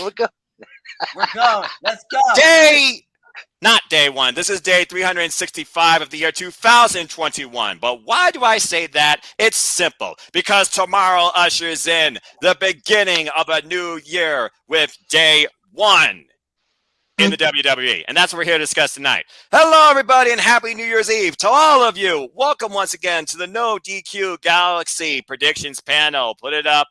We're go. We're going. Let's go. Not day one. This is day 365 of the year 2021. But why do I say that? It's simple. Because tomorrow ushers in the beginning of a new year with day one in the WWE. And that's what we're here to discuss tonight. Hello, everybody, and Happy New Year's Eve to all of you. Welcome once again to the NoDQGalaxy Predictions Panel. Put it up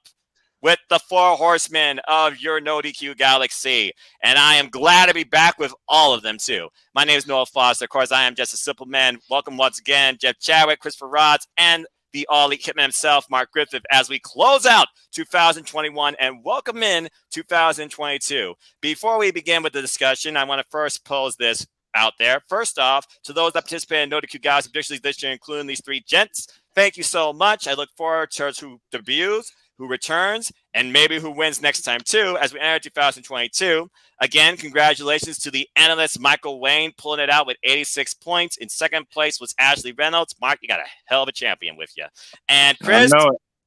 with the four horsemen of your NoDQ Galaxy. And I am glad to be back with all of them, too. My name is Noah Foster. Of course, I am just a simple man. Welcome once again, Jeff Chadwick, Christopher Rods, and the all-elite hitman himself, Mark Griffith, as we close out 2021 and welcome in 2022. Before we begin with the discussion, I want to first pose this out there. First off, to those that participate in NoDQ Galaxy Predictions this year, including these three gents, thank you so much. I look forward to who debuts, who returns, and maybe who wins next time, too, as we enter 2022. Again, congratulations to the analyst Michael Wayne, pulling it out with 86 points. In second place was Ashley Reynolds. Mark, you got a hell of a champion with you. And Chris,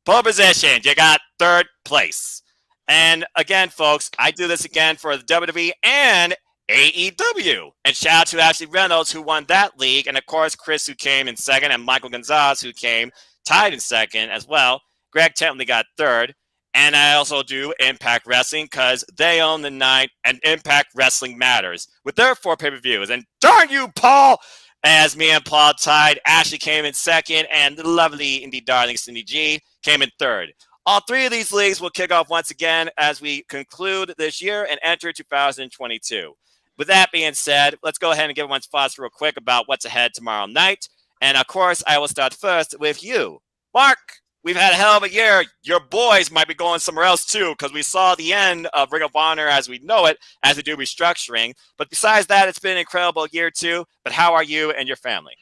pole position, you got third place. And again, folks, I do this again for the WWE and AEW. And shout out to Ashley Reynolds, who won that league. And, of course, Chris, who came in second, and Michael Gonzalez, who came tied in second as well. Greg Tentley got third. And I also do Impact Wrestling because they own the night and Impact Wrestling matters with their 4 pay-per-views. And darn you, Paul! As me and Paul tied, Ashley came in second, and the lovely indie darling Cindy G came in third. All 3 of these leagues will kick off once again as we conclude this year and enter 2022. With that being said, let's go ahead and give everyone's thoughts real quick about what's ahead tomorrow night. And, of course, I will start first with you, Mark. We've had a hell of a year. Your boys might be going somewhere else, too, because we saw the end of Ring of Honor as we know it, as they do restructuring. But besides that, it's been an incredible year, too. But how are you and your family?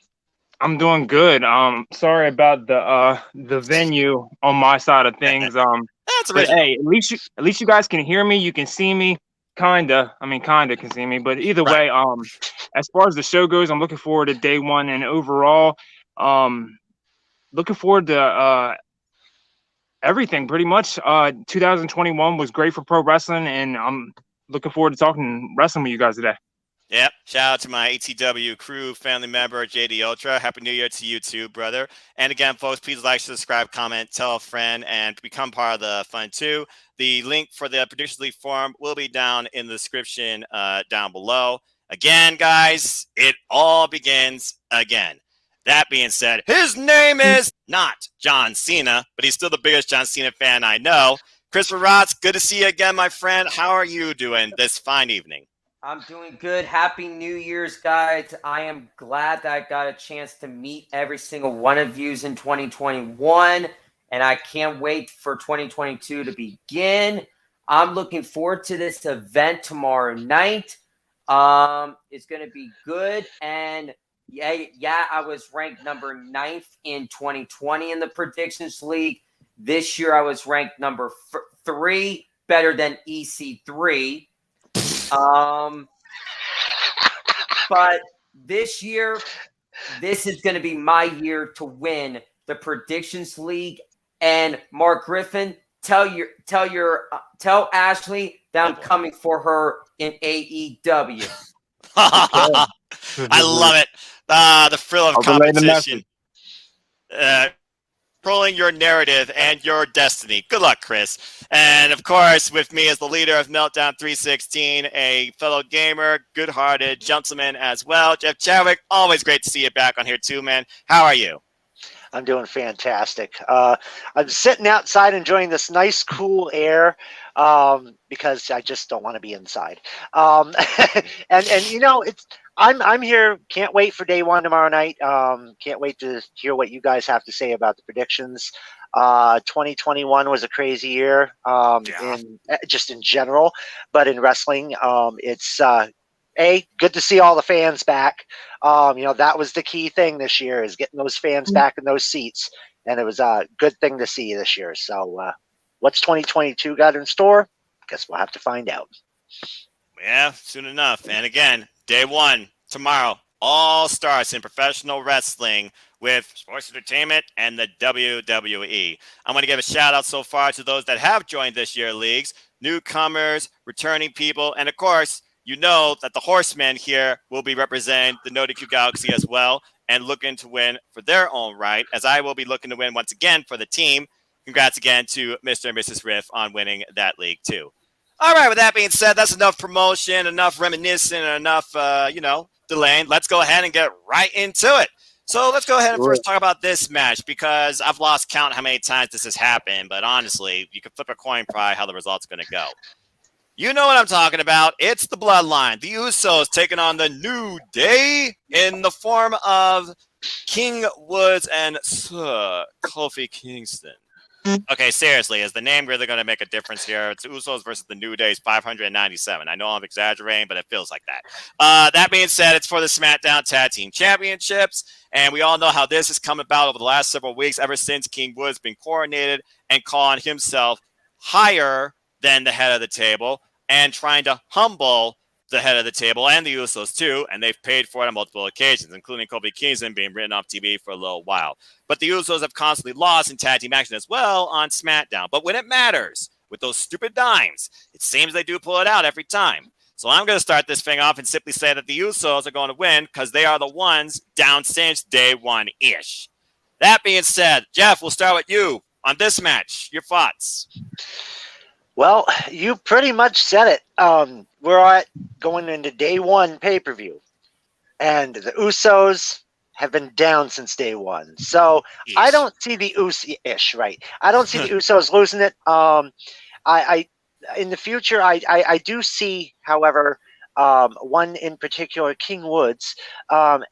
I'm doing good. Sorry about the venue on my side of things. That's but hey, at least you guys can hear me. You can see me. Kinda can see me. But either way, as far as the show goes, I'm looking forward to day one, and overall, looking forward to everything pretty much. 2021 was great for pro wrestling, and I'm looking forward to talking wrestling with you guys today. Yep. Shout out to my ATW crew, family member, JD Ultra. Happy New Year to you too, brother. And again, folks, please like, subscribe, comment, tell a friend, and become part of the fun too. The link for the Predictions League forum will be down in the description down below. Again, guys, it all begins again. That being said, his name is not John Cena, but he's still the biggest John Cena fan I know. Christopher Rods, good to see you again, my friend. How are you doing this fine evening? I'm doing good. Happy New Year's, guys. I am glad that I got a chance to meet every single one of you in 2021, and I can't wait for 2022 to begin. I'm looking forward to this event tomorrow night. It's going to be good, and yeah, I was ranked number 9th in 2020 in the Predictions League. This year, I was ranked number 3, better than EC3. But this year, this is going to be my year to win the Predictions League. And Mark Griffin, tell Ashley that I'm coming for her in AEW. I love it. The thrill of competition. Controlling your narrative and your destiny. Good luck, Chris. And, of course, with me as the leader of Meltdown 316, a fellow gamer, good-hearted gentleman as well, Jeff Chadwick. Always great to see you back on here, too, man. How are you? I'm doing fantastic. I'm sitting outside enjoying this nice, cool air because I just don't want to be inside. And you know, I'm here. Can't wait for day one tomorrow night. Can't wait to hear what you guys have to say about the predictions. 2021 was a crazy year in general, but in wrestling, it's good to see all the fans back. You know, that was the key thing this year, is getting those fans back in those seats, and it was a good thing to see this year. So what's 2022 got in store? Guess we'll have to find out. Yeah, soon enough. And again, day one tomorrow all starts in professional wrestling with sports entertainment and the WWE. I'm going to give a shout out so far to those that have joined this year's leagues, newcomers, returning people, and of course, you know that the Horsemen here will be representing the NoDQ Galaxy as well and looking to win for their own right, as I will be looking to win once again for the team. Congrats again to Mr. and Mrs. Riff on winning that league too. All right, with that being said, that's enough promotion, enough reminiscing, enough, delaying. Let's go ahead and get right into it. So let's go ahead and first talk about this match, because I've lost count how many times this has happened, but honestly, you can flip a coin probably how the result's going to go. You know what I'm talking about. It's the Bloodline. The Usos taking on the New Day in the form of King Woods and Sir Kofi Kingston. Okay, seriously, is the name really going to make a difference here? It's Usos versus the New Day's 597. I know I'm exaggerating, but it feels like that. That being said, it's for the SmackDown Tag Team Championships, and we all know how this has come about over the last several weeks, ever since King Woods been coronated and calling himself higher than the head of the table and trying to humble the head of the table and the Usos too, and they've paid for it on multiple occasions, including Kofi Kingston being written off TV for a little while. But the Usos have constantly lost in tag team action as well on SmackDown. But when it matters, with those stupid dimes, it seems they do pull it out every time. So I'm going to start this thing off and simply say that the Usos are going to win because they are the ones down since day one-ish. That being said, Jeff, we'll start with you on this match. Your thoughts? Well, you pretty much said it. We're going into day one pay-per-view, and the Usos have been down since day one. So I don't see the right. I don't see the Usos losing it. I in the future, I do see, however, one in particular, King Woods,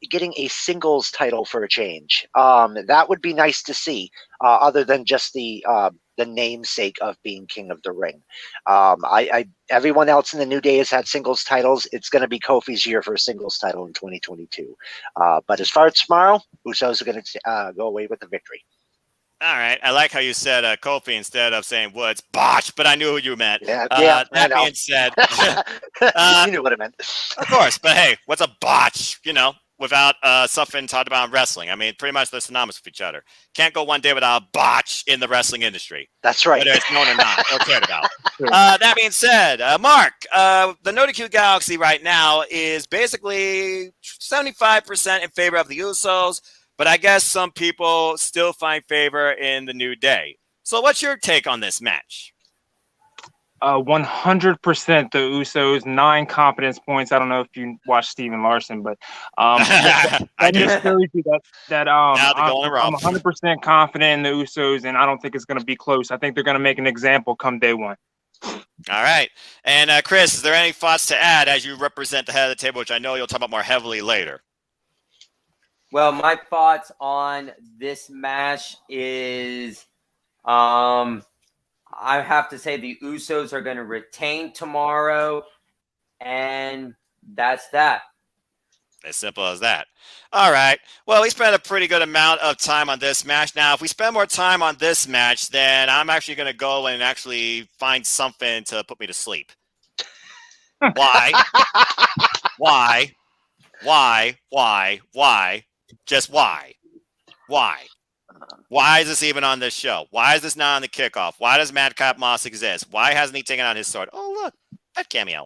getting a singles title for a change. That would be nice to see, other than just the namesake of being King of the Ring. Everyone else in the New Day has had singles titles. It's going to be Kofi's year for a singles title in 2022. But as far as tomorrow, Usos are going to go away with the victory. All right. I like how you said Kofi instead of saying Woods. Botch, but I knew who you meant. Yeah, that being said, you knew what I meant. Of course. But hey, what's a botch, without something talked about in wrestling? I mean, pretty much they're synonymous with each other. Can't go one day without a botch in the wrestling industry. That's right. Whether it's known or not, or cared about. That being said, Mark, the NoDQ Galaxy right now is basically 75% in favor of the Usos, but I guess some people still find favor in the New Day. So what's your take on this match? 100% the Usos, 9 competence points. I don't know if you watch Steven Larson, but that just shows you that I'm 100% confident in the Usos, and I don't think it's going to be close. I think they're going to make an example come day one. All right. And Chris, is there any thoughts to add as you represent the head of the table, which I know you'll talk about more heavily later? Well, my thoughts on this match is I have to say the Usos are going to retain tomorrow, and that's that. As simple as that. All right. Well, we spent a pretty good amount of time on this match. Now, if we spend more time on this match, then I'm actually going to go and actually find something to put me to sleep. Why? Why? Just why? Why? Why is this even on this show? Why is this not on the kickoff? Why does Madcap Moss exist? Why hasn't he taken out his sword? Oh, look, that cameo.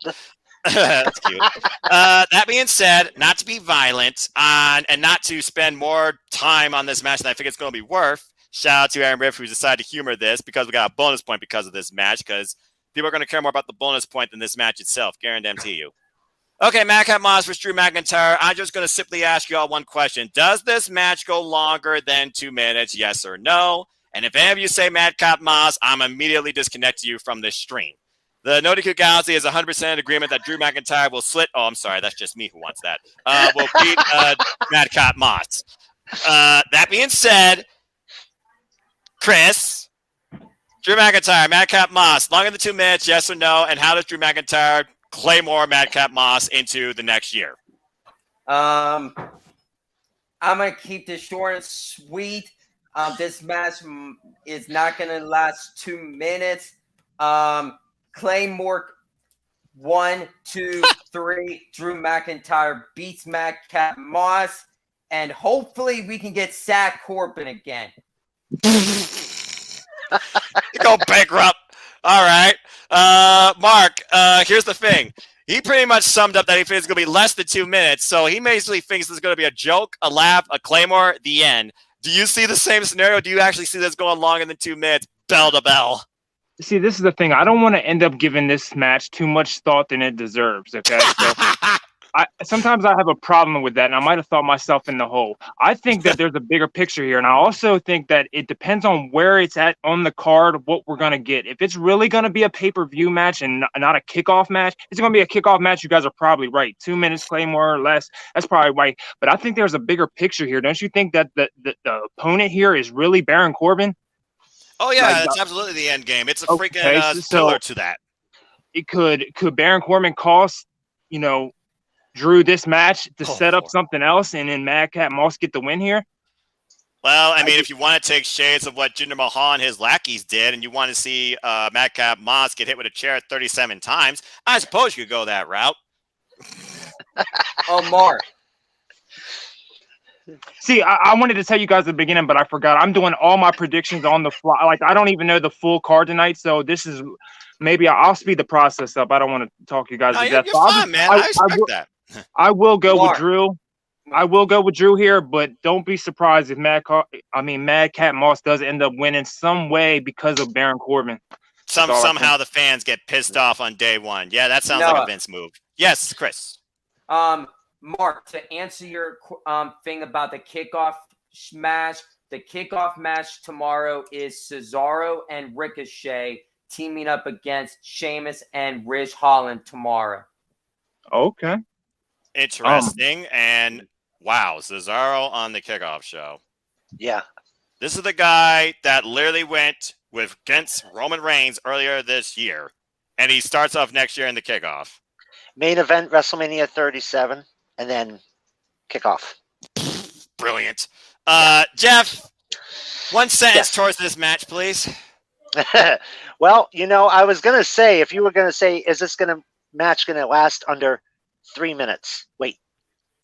That's cute. That being said, not to be violent and not to spend more time on this match than I think it's going to be worth, shout out to Aaron Riff, who decided to humor this because we got a bonus point because of this match, because people are going to care more about the bonus point than this match itself. Guarantee you. Okay, Madcap Moss versus Drew McIntyre. I'm just going to simply ask you all one question. Does this match go longer than 2 minutes, yes or no? And if any of you say Madcap Moss, I'm immediately disconnecting you from this stream. The NoDQ Galaxy is 100% in agreement that Drew McIntyre will slit. Oh, I'm sorry. That's just me who wants that. Will beat Madcap Moss. That being said, Chris, Drew McIntyre, Madcap Moss, longer than 2 minutes, yes or no? And how does Drew McIntyre Claymore Madcap Moss into the next year? I'm going to keep this short and sweet. This match is not going to last 2 minutes. Claymore 1, 2, 3. Drew McIntyre beats Madcap Moss, and hopefully we can get Zach Corbin again. You go bankrupt. All right. Mark, here's the thing. He pretty much summed up that he thinks it's going to be less than 2 minutes. So he basically thinks this is going to be a joke, a laugh, a claymore, the end. Do you see the same scenario? Do you actually see this going longer than 2 minutes, bell to bell? See, this is the thing. I don't want to end up giving this match too much thought than it deserves. Okay. So sometimes I have a problem with that, and I might have thought myself in the hole. I think that there's a bigger picture here, and I also think that it depends on where it's at on the card, what we're going to get. If it's really going to be a pay-per-view match and not a kickoff match, it's going to be a kickoff match. You guys are probably right. 2 minutes, Claymore or less. That's probably right. But I think there's a bigger picture here. Don't you think that the opponent here is really Baron Corbin? Oh, yeah, that's absolutely the end game. It's a freaking pillar to that. It could Baron Corbin cost, Drew this match to set up something else, and then Madcap Moss get the win here? Well, I mean, if you want to take shades of what Jinder Mahal and his lackeys did, and you want to see Madcap Moss get hit with a chair 37 times, I suppose you could go that route. Oh, Mark. See, I wanted to tell you guys at the beginning, but I forgot. I'm doing all my predictions on the fly. Like, I don't even know the full card tonight, so this is maybe I'll speed the process up. I don't want to talk you guys to death. You're fine, man. I respect that. I will go with Drew. I will go with Drew here, but don't be surprised if Madcap Moss does end up winning some way because of Baron Corbin. Somehow the fans get pissed off on day one. Yeah, that sounds like a Vince move. Yes, Chris. Mark, to answer your thing about the kickoff match tomorrow is Cesaro and Ricochet teaming up against Sheamus and Ridge Holland tomorrow. Okay. Interesting. And wow, Cesaro on the kickoff show. Yeah. This is the guy that literally went against Roman Reigns earlier this year. And he starts off next year in the kickoff. Main event WrestleMania 37. And then kickoff. Brilliant. Jeff, one sentence towards this match, please. Well, I was going to say, if you were going to say, is this match going to last under 3 minutes? Wait.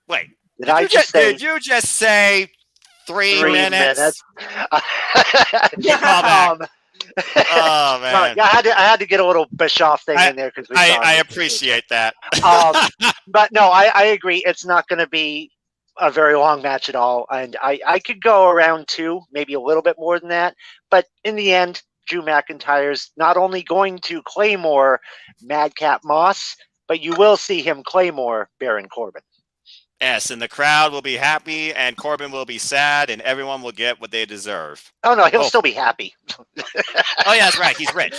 Did you just say 3 minutes? Oh man! I had to get a little Bischoff thing in there because I appreciate that. But no, I agree. It's not going to be a very long match at all, and I could go around 2, maybe a little bit more than that. But in the end, Drew McIntyre's not only going to Claymore Madcap Moss, but you will see him Claymore Baron Corbin. Yes, and the crowd will be happy, and Corbin will be sad, and everyone will get what they deserve. Oh, no, he'll still be happy. Oh, yeah, that's right. He's rich.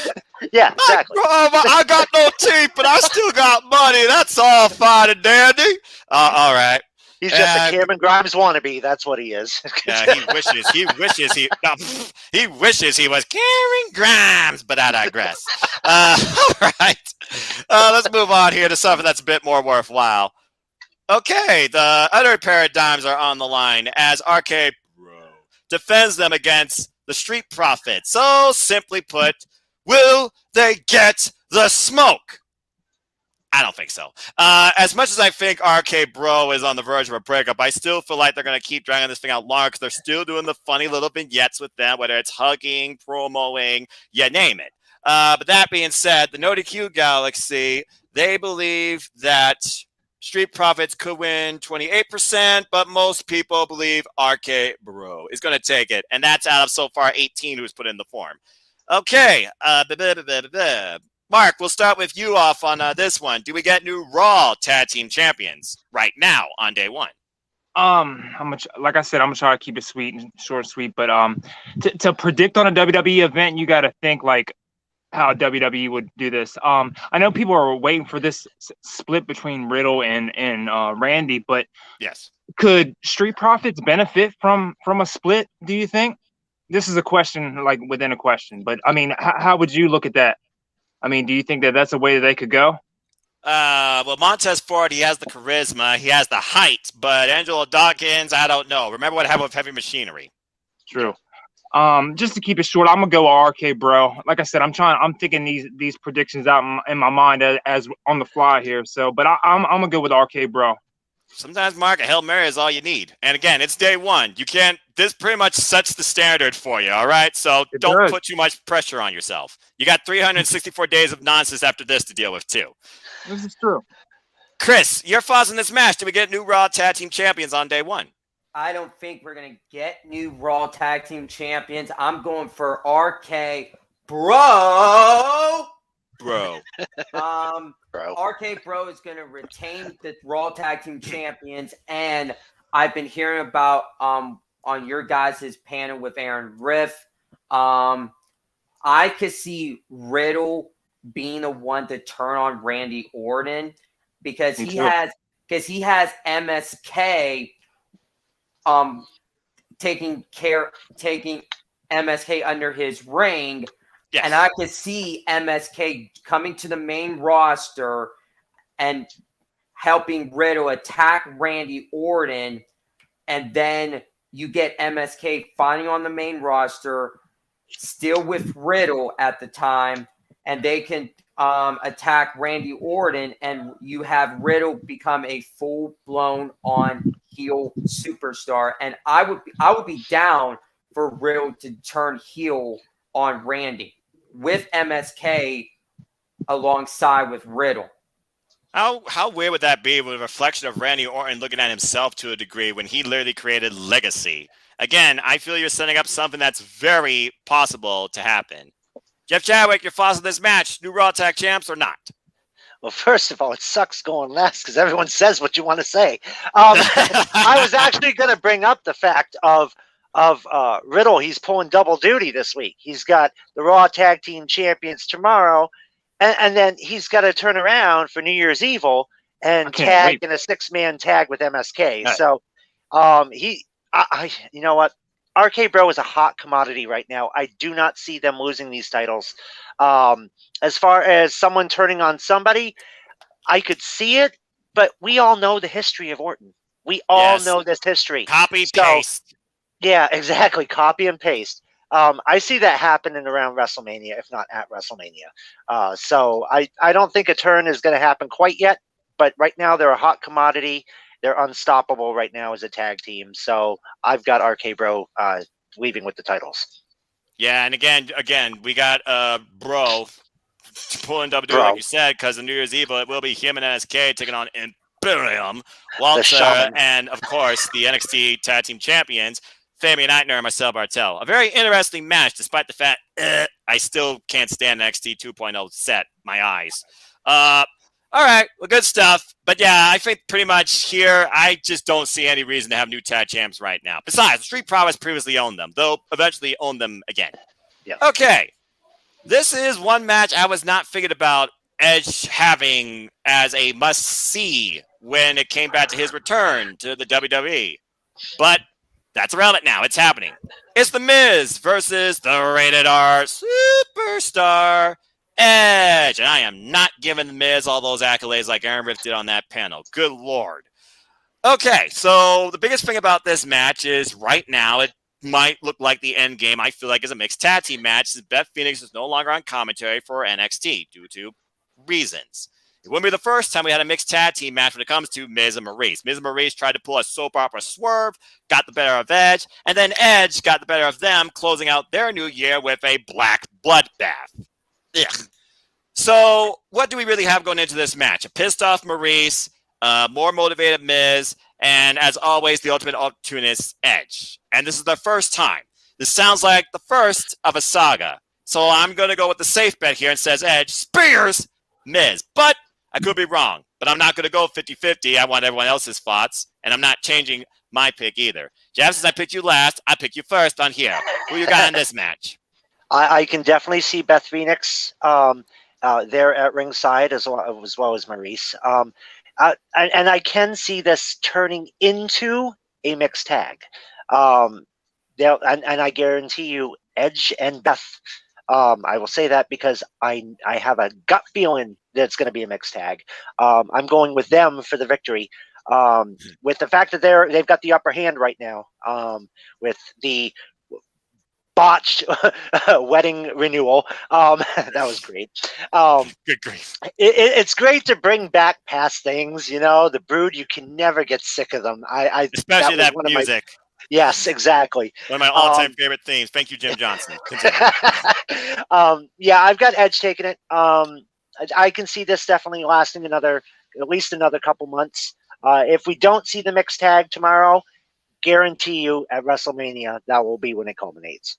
Yeah, exactly. I got no teeth, but I still got money. That's all fine and dandy. All right. He's just a Cameron Grimes wannabe. That's what he is. Yeah, he wishes he was Cameron Grimes, but I digress. All right. Let's move on here to something that's a bit more worthwhile. Okay, the other paradigms are on the line as RK Bro defends them against the Street Profits. So, simply put, will they get the smoke? I don't think so. As much as I think RK Bro is on the verge of a breakup, I still feel like they're going to keep dragging this thing out longer because they're still doing the funny little vignettes with them, whether it's hugging, promoing, you name it. But that being said, the NoDQGalaxy, they believe that Street Profits could win 28%, but most people believe RK Bro is going to take it. And that's out of so far 18 who's put in the form. Okay. Mark, we'll start with you off on this one. Do we get new Raw Tag Team Champions right now on day one? Like I said, I'm gonna try to keep it short and sweet. But to predict on a WWE event, you got to think like how WWE would do this. I know people are waiting for this split between Riddle and Randy, but yes, could Street Profits benefit from a split? Do you think? This is a question, like within a question, but I mean, how would you look at that? I mean, do you think that that's a way that they could go? Well, Montez Ford, he has the charisma, he has the height, but Angelo Dawkins, I don't know. Remember what happened with Heavy Machinery? True. Just to keep it short, I'm gonna go RK Bro. Like I said, I'm thinking these predictions out in my mind as on the fly here. So, but I'm gonna go with RK Bro. Sometimes, Mark, a Hail Mary is all you need. And again, it's day one. You can't, this pretty much sets the standard for you, all right? So don't put too much pressure on yourself. You got 364 days of nonsense after this to deal with, too. This is true. Chris, your thoughts on this match? Do we get new Raw Tag Team Champions on day one? I don't think we're going to get new Raw Tag Team Champions. I'm going for RK Bro. Bro. RK Bro is going to retain the Raw Tag Team Champions, and I've been hearing about on your guys' panel with Aaron Riff. I could see Riddle being the one to turn on Randy Orton because he has MSK taking MSK under his ring. Yes. And I could see MSK coming to the main roster and helping Riddle attack Randy Orton. And then you get MSK finally on the main roster, still with Riddle at the time, and they can attack Randy Orton, and you have Riddle become a full-blown on heel superstar. And I would be down for Riddle to turn heel on Randy with MSK alongside with Riddle. How weird would that be with a reflection of Randy Orton looking at himself to a degree when he literally created Legacy? Again, I feel you're setting up something that's very possible to happen. Jeff Chadwick, your thoughts on this match? New Raw Tag Champs or not? Well, first of all, it sucks going last because everyone says what you want to say. I was actually going to bring up the fact of Riddle. He's pulling double duty this week. He's got the Raw Tag Team Champions tomorrow, and then he's got to turn around for New Year's Evil and tag in a 6-man tag with MSK. Right. So, you know what? RK Bro is a hot commodity right now. I do not see them losing these titles. As far as someone turning on somebody, I could see it, but we all know the history of Orton. We all know this history. Copy, paste. Yeah, exactly. Copy and paste. I see that happening around WrestleMania, if not at WrestleMania. So I don't think a turn is going to happen quite yet, but right now they're a hot commodity. They're unstoppable right now as a tag team. So I've got RK Bro leaving with the titles. Yeah, and again, we got Bro pulling WWE, like you said, because of New Year's Evil. It will be him and NSK taking on Imperium, Walter, and, of course, the NXT Tag Team Champions, Fabian Eichner and Marcel Bartel. A very interesting match, despite the fact I still can't stand NXT 2.0 set my eyes. All right, well, good stuff. But yeah, I think pretty much here, I just don't see any reason to have new tag champs right now. Besides, Street Profits previously owned them, though eventually owned them again. Yeah. Okay, this is one match I was not figured about Edge having as a must-see when it came back to his return to the WWE. But that's irrelevant now. It's happening. It's The Miz versus the Rated R Superstar Edge. And I am not giving The Miz all those accolades like Aaron Riff did on that panel. Good Lord. Okay, so the biggest thing about this match is right now it might look like the end game. I feel like is a mixed tag team match since Beth Phoenix is no longer on commentary for NXT due to reasons. It wouldn't be the first time we had a mixed tag team match when it comes to Miz and Maurice. Miz and Maurice tried to pull a soap opera swerve, got the better of Edge, and then Edge got the better of them, closing out their new year with a black bloodbath. Ugh. So what do we really have going into this match? A pissed off Maurice, more motivated Miz, and as always, the ultimate opportunist Edge. And this is the first time. This sounds like the first of a saga. So I'm going to go with the safe bet here and says Edge spears Miz. But I could be wrong. But I'm not going to go 50-50. I want everyone else's thoughts. And I'm not changing my pick either. Jeff, since I picked you last, I pick you first on here. Who you got in this match? I can definitely see Beth Phoenix there at ringside as well as Maurice. And I can see this turning into a mixed tag. And I guarantee you Edge and Beth. I will say that because I have a gut feeling that it's going to be a mixed tag. I'm going with them for the victory. With the fact that they've got the upper hand right now, with the botched wedding renewal. That was great. Good grief. It's great to bring back past things. The Brood, you can never get sick of them. Especially was that one of my- music. Yes, exactly. One of my all-time favorite themes. Thank you, Jim Johnson. Continue. Yeah, I've got Edge taking it. I can see this definitely lasting at least another couple months. If we don't see the mixed tag tomorrow, guarantee you at WrestleMania that will be when it culminates.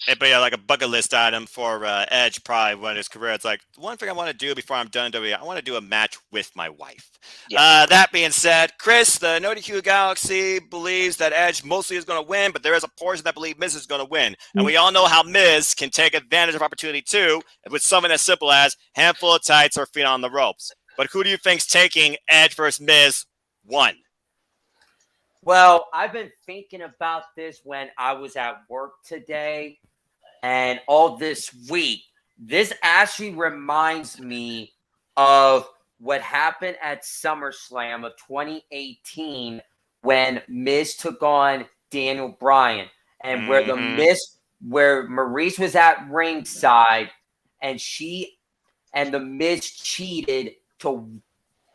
It'd be like a bucket list item for Edge probably when his career. It's like, one thing I want to do before I'm done WWE, I want to do a match with my wife. Yeah. That being said, Chris, the NoDQGalaxy believes that Edge mostly is going to win, but there is a portion that believe Miz is going to win. And we all know how Miz can take advantage of opportunity too, with something as simple as handful of tights or feet on the ropes. But who do you think's taking Edge versus Miz 1? Well, I've been thinking about this when I was at work today and all this week. This actually reminds me of what happened at SummerSlam of 2018 when Miz took on Daniel Bryan, and where Maurice was at ringside, and the Miz cheated to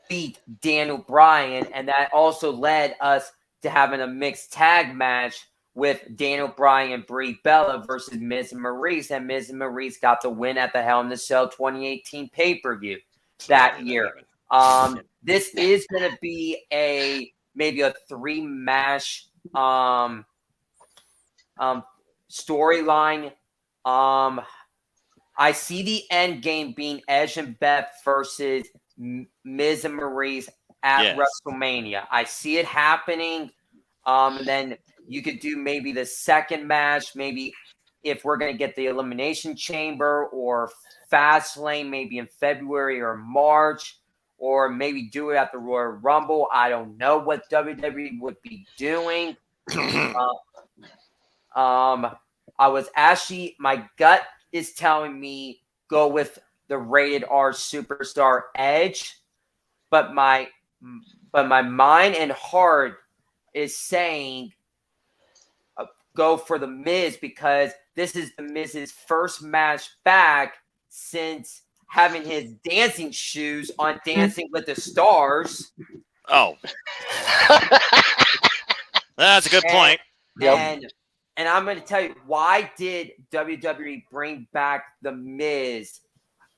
beat Daniel Bryan, and that also led us to having a mixed tag match with Daniel Bryan and Brie Bella versus Miz and Maurice, and Miz and Maurice got the win at the Hell in the Cell 2018 pay-per-view that year. This is going to be maybe a 3-match storyline. I see the end game being Edge and Beth versus Miz and Maurice at WrestleMania. I see it happening. And then you could do maybe the second match, maybe if we're going to get the Elimination Chamber or Fastlane, maybe in February or March, or maybe do it at the Royal Rumble. I don't know what WWE would be doing. My gut is telling me go with the rated R superstar Edge, but my mind and heart is saying go for the Miz, because this is the Miz's first match back since having his dancing shoes on Dancing with the Stars. Oh, that's a good point. And I'm going to tell you, why did WWE bring back the Miz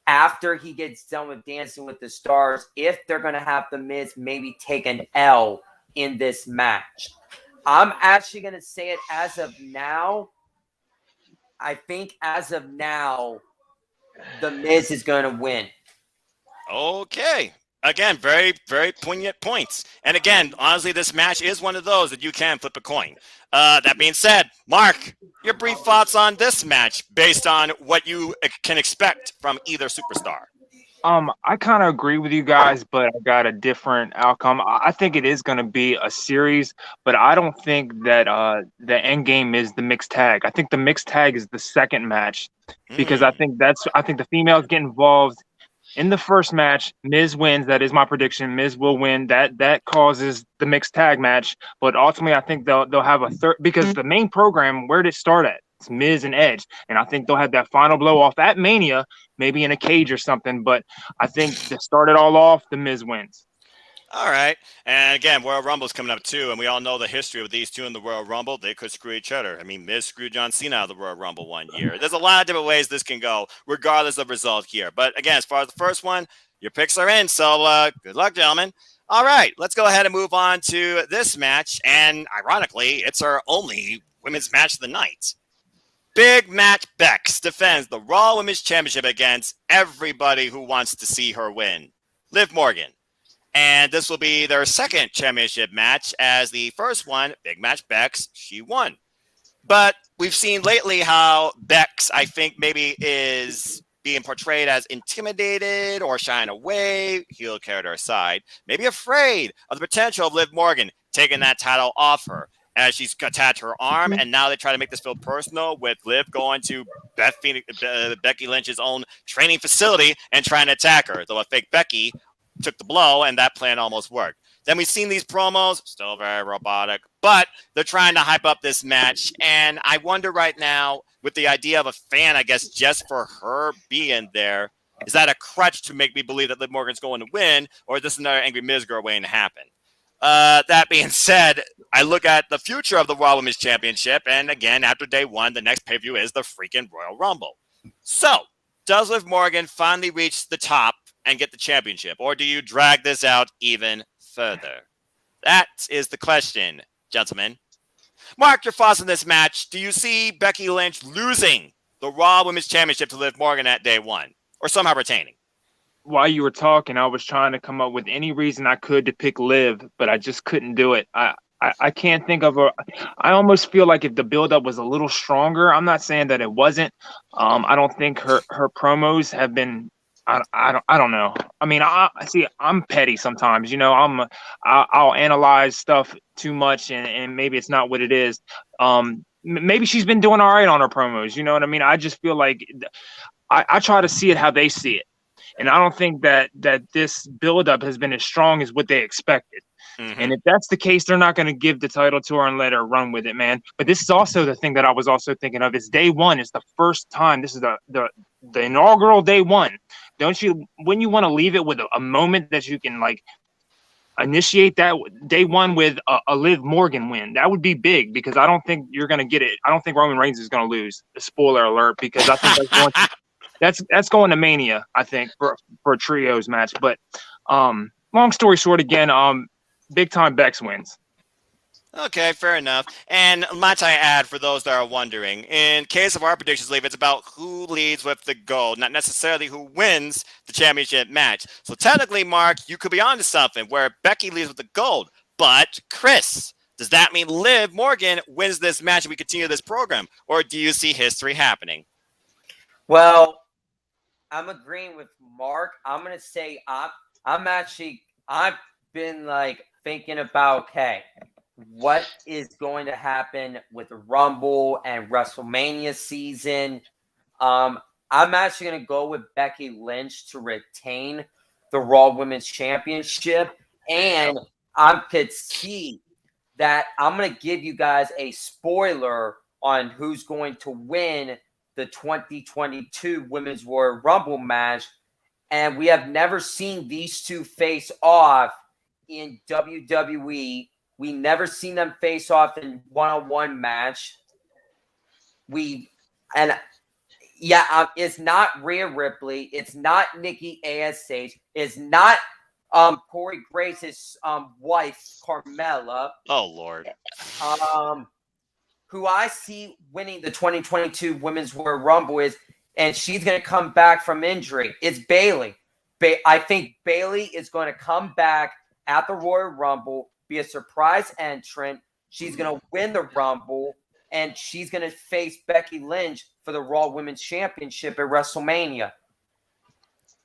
after he gets done with Dancing with the Stars if they're going to have the Miz maybe take an L in this match? I'm actually going to say it as of now. I think as of now, the Miz is going to win. Okay. Again, very, very poignant points. And again, honestly, this match is one of those that you can flip a coin. That being said, Mark, your brief thoughts on this match based on what you can expect from either superstar. I kind of agree with you guys, but I got a different outcome. I think it is going to be a series, but I don't think that the end game is the mixed tag. I think the mixed tag is the second match, because I think the females get involved in the first match. Miz wins. That is my prediction. Miz will win. That causes the mixed tag match, but ultimately I think they'll have a third, because the main program, where did it start at? It's Miz and Edge, and I think they'll have that final blow off at Mania, maybe in a cage or something. But I think to start it all off, the Miz wins. All right. And again, Royal Rumble's coming up too, and we all know the history of these two in the Royal Rumble. They could screw each other. I mean, Miz screwed John Cena out of the Royal Rumble one year. There's a lot of different ways this can go, regardless of result here. But again, as far as the first one, your picks are in, so good luck, gentlemen. All right, let's go ahead and move on to this match, and ironically, it's our only women's match of the night. Big Match Bex defends the Raw Women's Championship against everybody who wants to see her win, Liv Morgan. And this will be their second championship match, as the first one, Big Match Bex, she won. But we've seen lately how Bex, I think, maybe is being portrayed as intimidated or shying away, heel character aside, maybe afraid of the potential of Liv Morgan taking that title off her, as she's attached her arm, and now they try to make this feel personal with Liv going to Becky Lynch's own training facility and trying to attack her, though a fake Becky took the blow, and that plan almost worked. Then we've seen these promos, still very robotic, but they're trying to hype up this match. And I wonder right now, with the idea of a fan, I guess, just for her being there, is that a crutch to make me believe that Liv Morgan's going to win, or is this another Angry Miz girl waiting to happen? That being said, I look at the future of the Raw Women's Championship, and again, after day one, the next pay-per-view is the freaking Royal Rumble. So, does Liv Morgan finally reach the top and get the championship, or do you drag this out even further? That is the question, gentlemen. Mark, your thoughts on this match. Do you see Becky Lynch losing the Raw Women's Championship to Liv Morgan at day one, or somehow retaining? While you were talking, I was trying to come up with any reason I could to pick Liv, but I just couldn't do it. I can't think of a. I almost feel like if the buildup was a little stronger, I'm not saying that it wasn't. I don't think her promos have been. I don't know. I mean, I'm petty sometimes. You know, I'll analyze stuff too much, and maybe it's not what it is. Maybe she's been doing all right on her promos. You know what I mean? I just feel like I try to see it how they see it. And I don't think that this buildup has been as strong as what they expected. Mm-hmm. And if that's the case, they're not going to give the title to her and let her run with it, man. But this is also the thing that I was also thinking of. It's day one. It's the first time. This is the inaugural day one. Wouldn't you want to leave it with a moment that you can like initiate that day one with a Liv Morgan win? That would be big, because I don't think you're going to get it. I don't think Roman Reigns is going to lose. Spoiler alert, because I think that's going to Mania, I think, for a trios match. But long story short, again, big time Bex wins. Okay, fair enough. And might I add, for those that are wondering, in case of our predictions leave, it's about who leads with the gold, not necessarily who wins the championship match. So technically, Mark, you could be onto something where Becky leads with the gold. But Chris, does that mean Liv Morgan wins this match and we continue this program? Or do you see history happening? Well, I'm agreeing with Mark. I'm going to say I've been like thinking about, okay, what is going to happen with the Rumble and WrestleMania season? I'm actually going to go with Becky Lynch to retain the Raw Women's Championship. And I could see that I'm going to give you guys a spoiler on who's going to win the 2022 Women's Royal Rumble match. And we have never seen these two face off in WWE. We never seen them face off in one-on-one match. It's not Rhea Ripley. It's not Nikki ASH. It's not Corey Grace's wife, Carmella. Oh, Lord. Who I see winning the 2022 Women's Royal Rumble and she's going to come back from injury. It's Bayley. I think Bayley is going to come back at the Royal Rumble, be a surprise entrant. She's going to win the Rumble, and she's going to face Becky Lynch for the Raw Women's Championship at WrestleMania.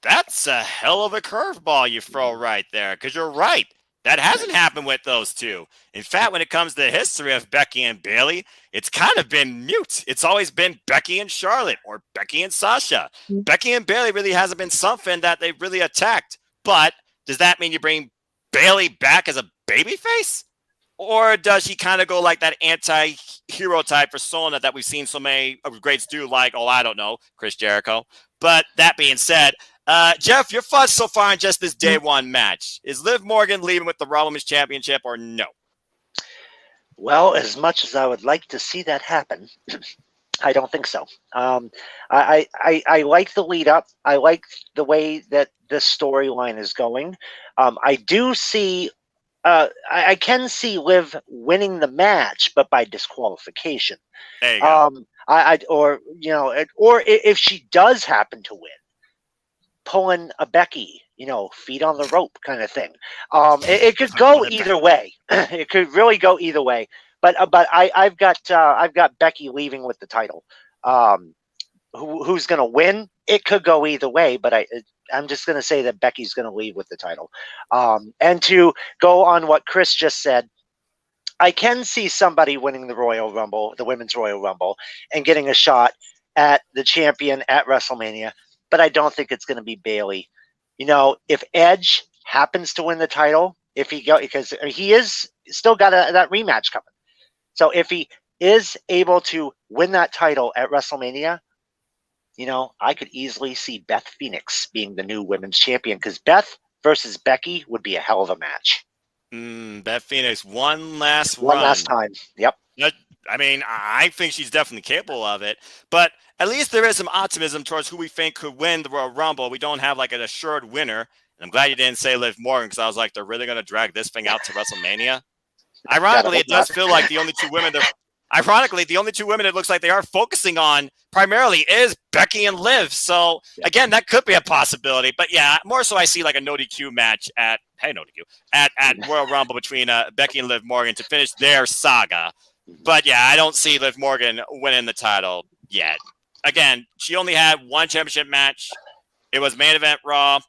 That's a hell of a curveball you throw right there, because you're right. That hasn't happened with those two. In fact, when it comes to the history of Becky and Bayley, it's kind of been mute. It's always been Becky and Charlotte or Becky and Sasha. Becky and Bayley really hasn't been something that they've really attacked. But does that mean you bring Bayley back as a babyface? Or does she kind of go like that anti-hero type persona that we've seen so many greats do, like, I don't know, Chris Jericho? But that being said, Jeff, your thoughts so far on just this day one match. Is Liv Morgan leaving with the Raw Women's Championship or no? Well, as much as I would like to see that happen, I don't think so. I like the lead up. I like the way that this storyline is going. I do see, I can see Liv winning the match, but by disqualification. There you go. Or if she does happen to win, pulling a Becky, feet on the rope kind of thing. It could go either way. It could really go either way. But I've got Becky leaving with the title. Who's going to win? It could go either way. But I'm just going to say that Becky's going to leave with the title. And to go on what Chris just said, I can see somebody winning the Royal Rumble, the Women's Royal Rumble, and getting a shot at the champion at WrestleMania. But I don't think it's going to be Bayley. If Edge happens to win the title, if he go, because he is still got that rematch coming. So if he is able to win that title at WrestleMania, I could easily see Beth Phoenix being the new women's champion, because Beth versus Becky would be a hell of a match. Beth Phoenix, one last time. Yep. I think she's definitely capable of it, but at least there is some optimism towards who we think could win the Royal Rumble. We don't have like an assured winner, and I'm glad you didn't say Liv Morgan, because I was like, they're really going to drag this thing out to WrestleMania. Ironically, it does feel like the only two women it looks like they are focusing on primarily is Becky and Liv. So again, that could be a possibility. But yeah, more so I see like a NoDQ match at Royal Rumble between Becky and Liv Morgan to finish their saga. But yeah, I don't see Liv Morgan winning the title yet. Again, she only had one championship match. It was main event Raw.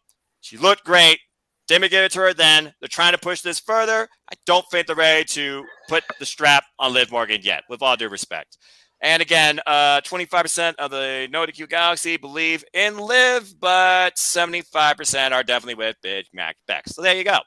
She looked great. Didn't give it to her then. They're trying to push this further. I don't think they're ready to put the strap on Liv Morgan yet, with all due respect. And again, 25% of the NoDQ Galaxy believe in Liv, but 75% are definitely with Big Mac Bex. So there you go.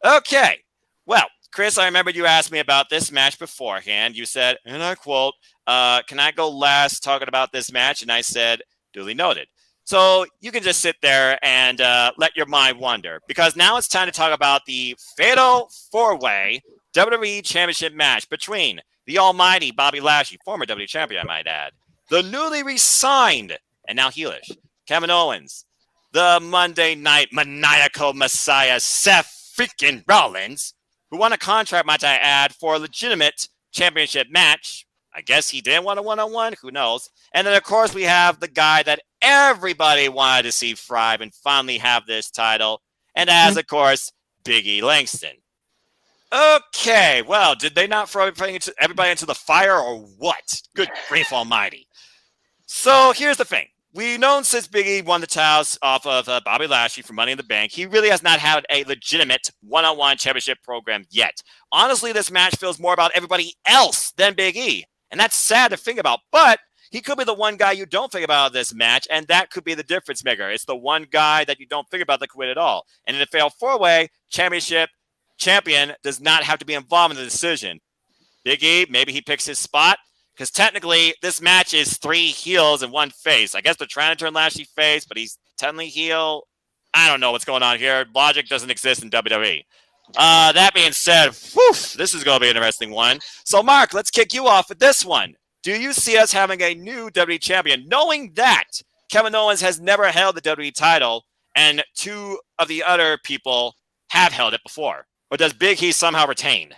Okay. Well, Chris, I remember you asked me about this match beforehand. You said, and I quote, can I go last talking about this match? And I said, duly noted. So you can just sit there and let your mind wander, because now it's time to talk about the Fatal 4-Way WWE Championship match between the almighty Bobby Lashley, former WWE Champion, I might add, the newly re-signed and now heelish Kevin Owens, the Monday Night Maniacal Messiah Seth freaking Rollins, who won a contract, might I add, for a legitimate championship match. I guess he didn't want a one-on-one. Who knows? And then, of course, we have the guy that everybody wanted to see thrive and finally have this title. And as, of course, Big E Langston. Okay, well, did they not throw everybody into the fire or what? Good grief almighty. So here's the thing. We've known since Big E won the titles off of Bobby Lashley for Money in the Bank, he really has not had a legitimate one-on-one championship program yet. Honestly, this match feels more about everybody else than Big E. And that's sad to think about, but he could be the one guy you don't think about this match, and that could be the difference maker. It's the one guy that you don't think about that could win it all. And in a failed 4-way, championship champion does not have to be involved in the decision. Big E, maybe he picks his spot, because technically this match is 3 heels and 1 face. I guess they're trying to turn Lashley face, but he's technically heel. I don't know what's going on here. Logic doesn't exist in WWE. That being said, this is going to be an interesting one. So, Mark, let's kick you off with this one. Do you see us having a new WWE champion, knowing that Kevin Owens has never held the WWE title and 2 of the other people have held it before? Or does Big E somehow retain?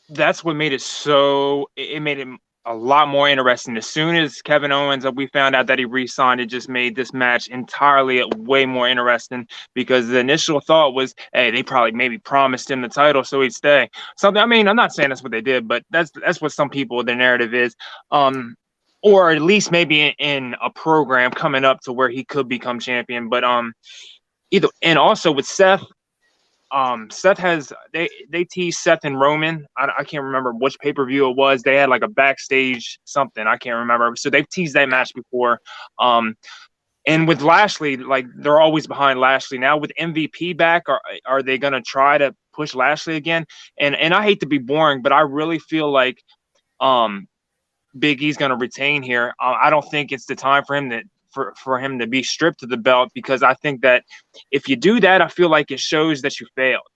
That's what made it made it a lot more interesting. As soon as Kevin Owens, we found out that he re-signed, it just made this match entirely way more interesting, because the initial thought was, hey, they probably maybe promised him the title so he'd stay. Something. I mean, I'm not saying that's what they did, but that's what some people, their narrative is. Or at least maybe in a program coming up to where he could become champion. But and also with Seth. Seth has they teased Seth and Roman. I can't remember which pay-per-view it was. They had like a backstage something. I can't remember. So they've teased that match before. And with Lashley, like, they're always behind Lashley. Now with MVP back, are they gonna try to push Lashley again? And I hate to be boring, but I really feel like Big E's gonna retain here. I don't think it's the time for him to be stripped of the belt, because I think that if you do that, I feel like it shows that you failed.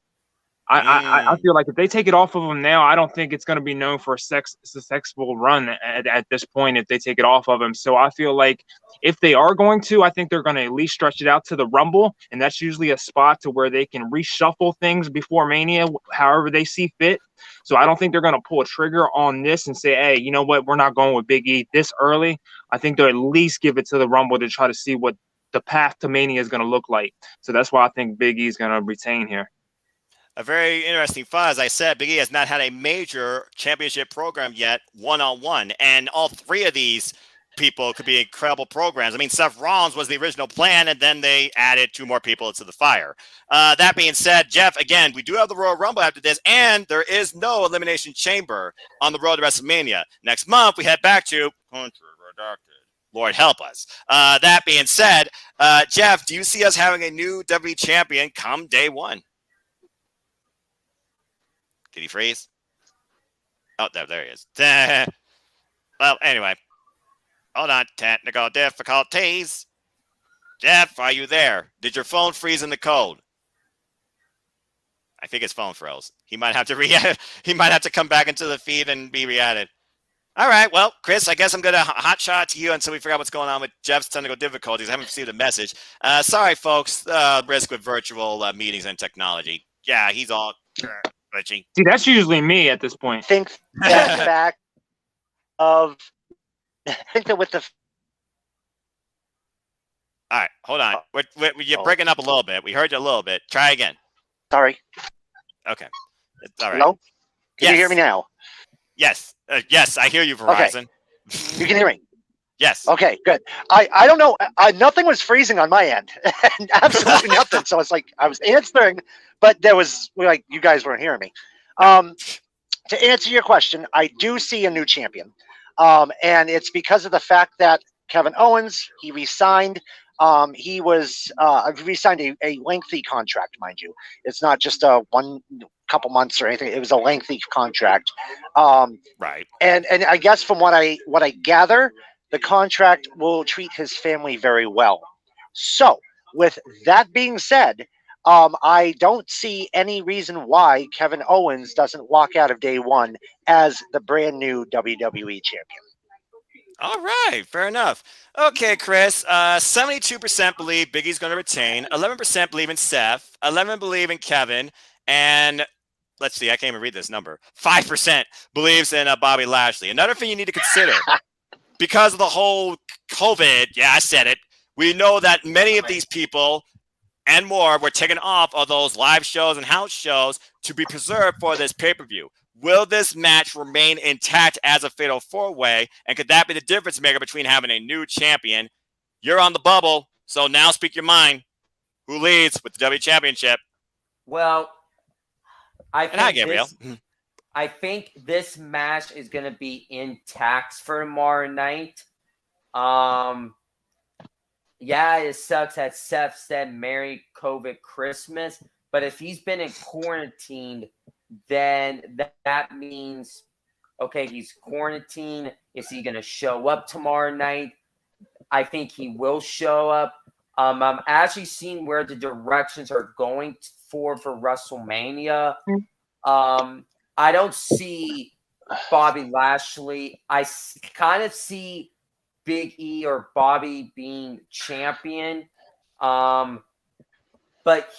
I feel like if they take it off of him now, I don't think it's going to be known for a successful run at this point if they take it off of him. So I feel like if they are going to, I think they're going to at least stretch it out to the Rumble, and that's usually a spot to where they can reshuffle things before Mania, however they see fit. So I don't think they're going to pull a trigger on this and say, hey, you know what, we're not going with Big E this early. I think they'll at least give it to the Rumble to try to see what the path to Mania is going to look like. So that's why I think Big E is going to retain here. A very interesting thought. As I said, Big E has not had a major championship program yet, one-on-one. And all 3 of these people could be incredible programs. I mean, Seth Rollins was the original plan, and then they added 2 more people into the fire. That being said, Jeff, again, we do have the Royal Rumble after this, and there is no Elimination Chamber on the road to WrestleMania. Next month, we head back to Country Redacted. Lord help us. That being said, Jeff, do you see us having a new WWE champion come day one? Did he freeze? Oh, there he is. Well, anyway. Hold on. Technical difficulties. Jeff, are you there? Did your phone freeze in the cold? I think his phone froze. He might have to he might have to come back into the feed and be re-added. All right. Well, Chris, I guess I'm going to hot shot to you until we figure out what's going on with Jeff's technical difficulties. I haven't received a message. Sorry, folks. Risk with virtual meetings and technology. Yeah, he's all glitchy. See, that's usually me at this point. I think that fact of I think that with the All right, hold on. You're breaking up a little bit. We heard you a little bit. Try again. sorry. Okay. It's all right. Hello? Can you Yes. hear me now? Yes. Yes, I hear you, Verizon. You can hear me. Yes. Okay, good. I don't know. Nothing was freezing on my end. Absolutely nothing. So it's like I was answering, but there was like you guys weren't hearing me. To answer your question, I do see a new champion. And it's because of the fact that Kevin Owens, he resigned. He resigned a lengthy contract, mind you. It's not just a couple months or anything. It was a lengthy contract. Right. And I guess from what I gather, the contract will treat his family very well. So, with that being said, I don't see any reason why Kevin Owens doesn't walk out of day one as the brand new WWE champion. All right, fair enough. Okay, Chris. 72% believe Big E's going to retain. 11% believe in Seth. 11% believe in Kevin. And let's see, I can't even read this number. 5% believes in Bobby Lashley. Another thing you need to consider, because of the whole COVID, yeah, I said it, we know that many of these people and more were taken off of those live shows and house shows to be preserved for this pay-per-view. Will this match remain intact as a fatal four-way? And could that be the difference maker between having a new champion? You're on the bubble, so now speak your mind. Who leads with the W Championship? Well, I think this match is going to be intact for tomorrow night. Yeah, it sucks that Seth said Merry COVID Christmas, but if he's been in quarantine, then that means, okay, he's quarantined. Is he going to show up tomorrow night? I think he will show up. I'm actually seeing where the directions are going for WrestleMania. I don't see Bobby Lashley. I kind of see Big E or Bobby being champion. But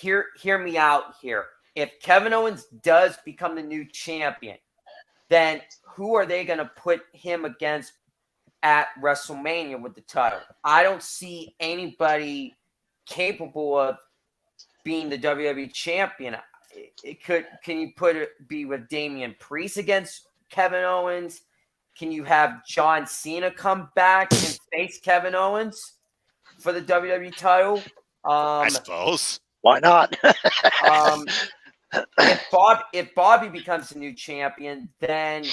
hear me out here. If Kevin Owens does become the new champion, then who are they going to put him against at WrestleMania with the title? I don't see anybody capable of being the WWE champion. Can you be with Damian Priest against Kevin Owens? Can you have John Cena come back and face Kevin Owens for the WWE title? I suppose. Why not? If Bobby becomes the new champion, then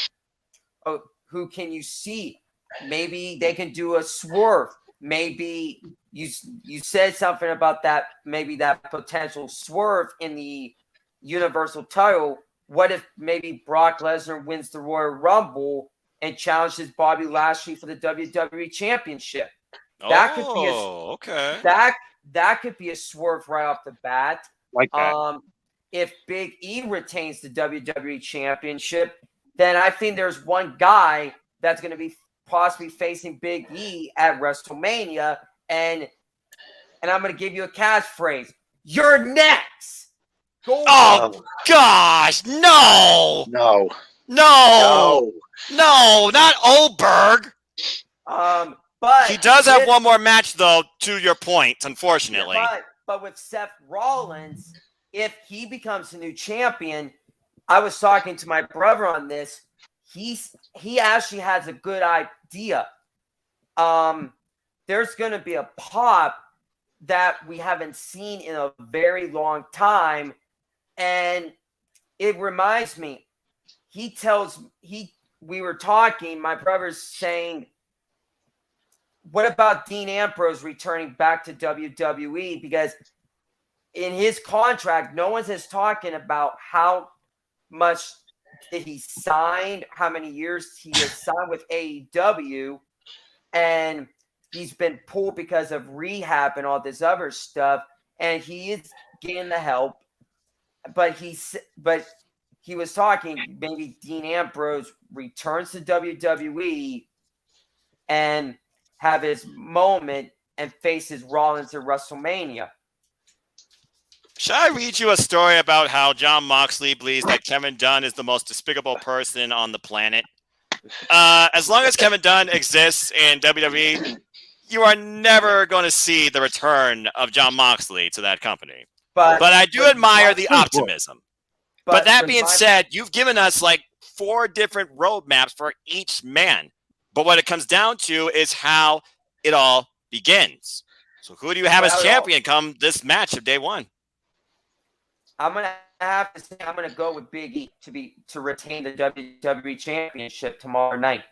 who can you see? Maybe they can do a swerve. Maybe you said something about that. Maybe that potential swerve in the Universal title. What if maybe Brock Lesnar wins the Royal Rumble and challenges Bobby Lashley for the WWE Championship? That could be okay. That could be a swerve right off the bat. Like that. If Big E retains the WWE Championship, then I think there's one guy that's going to be possibly facing Big E at WrestleMania, and I'm going to give you a catchphrase. You're next. Go. Oh gosh, no, not Oldberg. But he does have one more match, though. To your point, unfortunately. But with Seth Rollins, if he becomes the new champion, I was talking to my brother on this. He actually has a good idea. There's going to be a pop that we haven't seen in a very long time, and it reminds me. We were talking. My brother's saying, what about Dean Ambrose returning back to WWE? Because in his contract, no one is talking about how much did he sign, how many years he has signed with AEW, and he's been pulled because of rehab and all this other stuff, and he is getting the help. But he was talking maybe Dean Ambrose returns to WWE and have his moment and faces Rollins at WrestleMania. Should I read you a story about how Jon Moxley believes that Kevin Dunn is the most despicable person on the planet? As long as Kevin Dunn exists in WWE, you are never going to see the return of Jon Moxley to that company. But I do admire the optimism. But that being said, you've given us like 4 different roadmaps for each man. But what it comes down to is how it all begins. So who do you have as champion come this match of day 1? I'm gonna have to say I'm gonna go with Big E to retain the WWE Championship tomorrow night.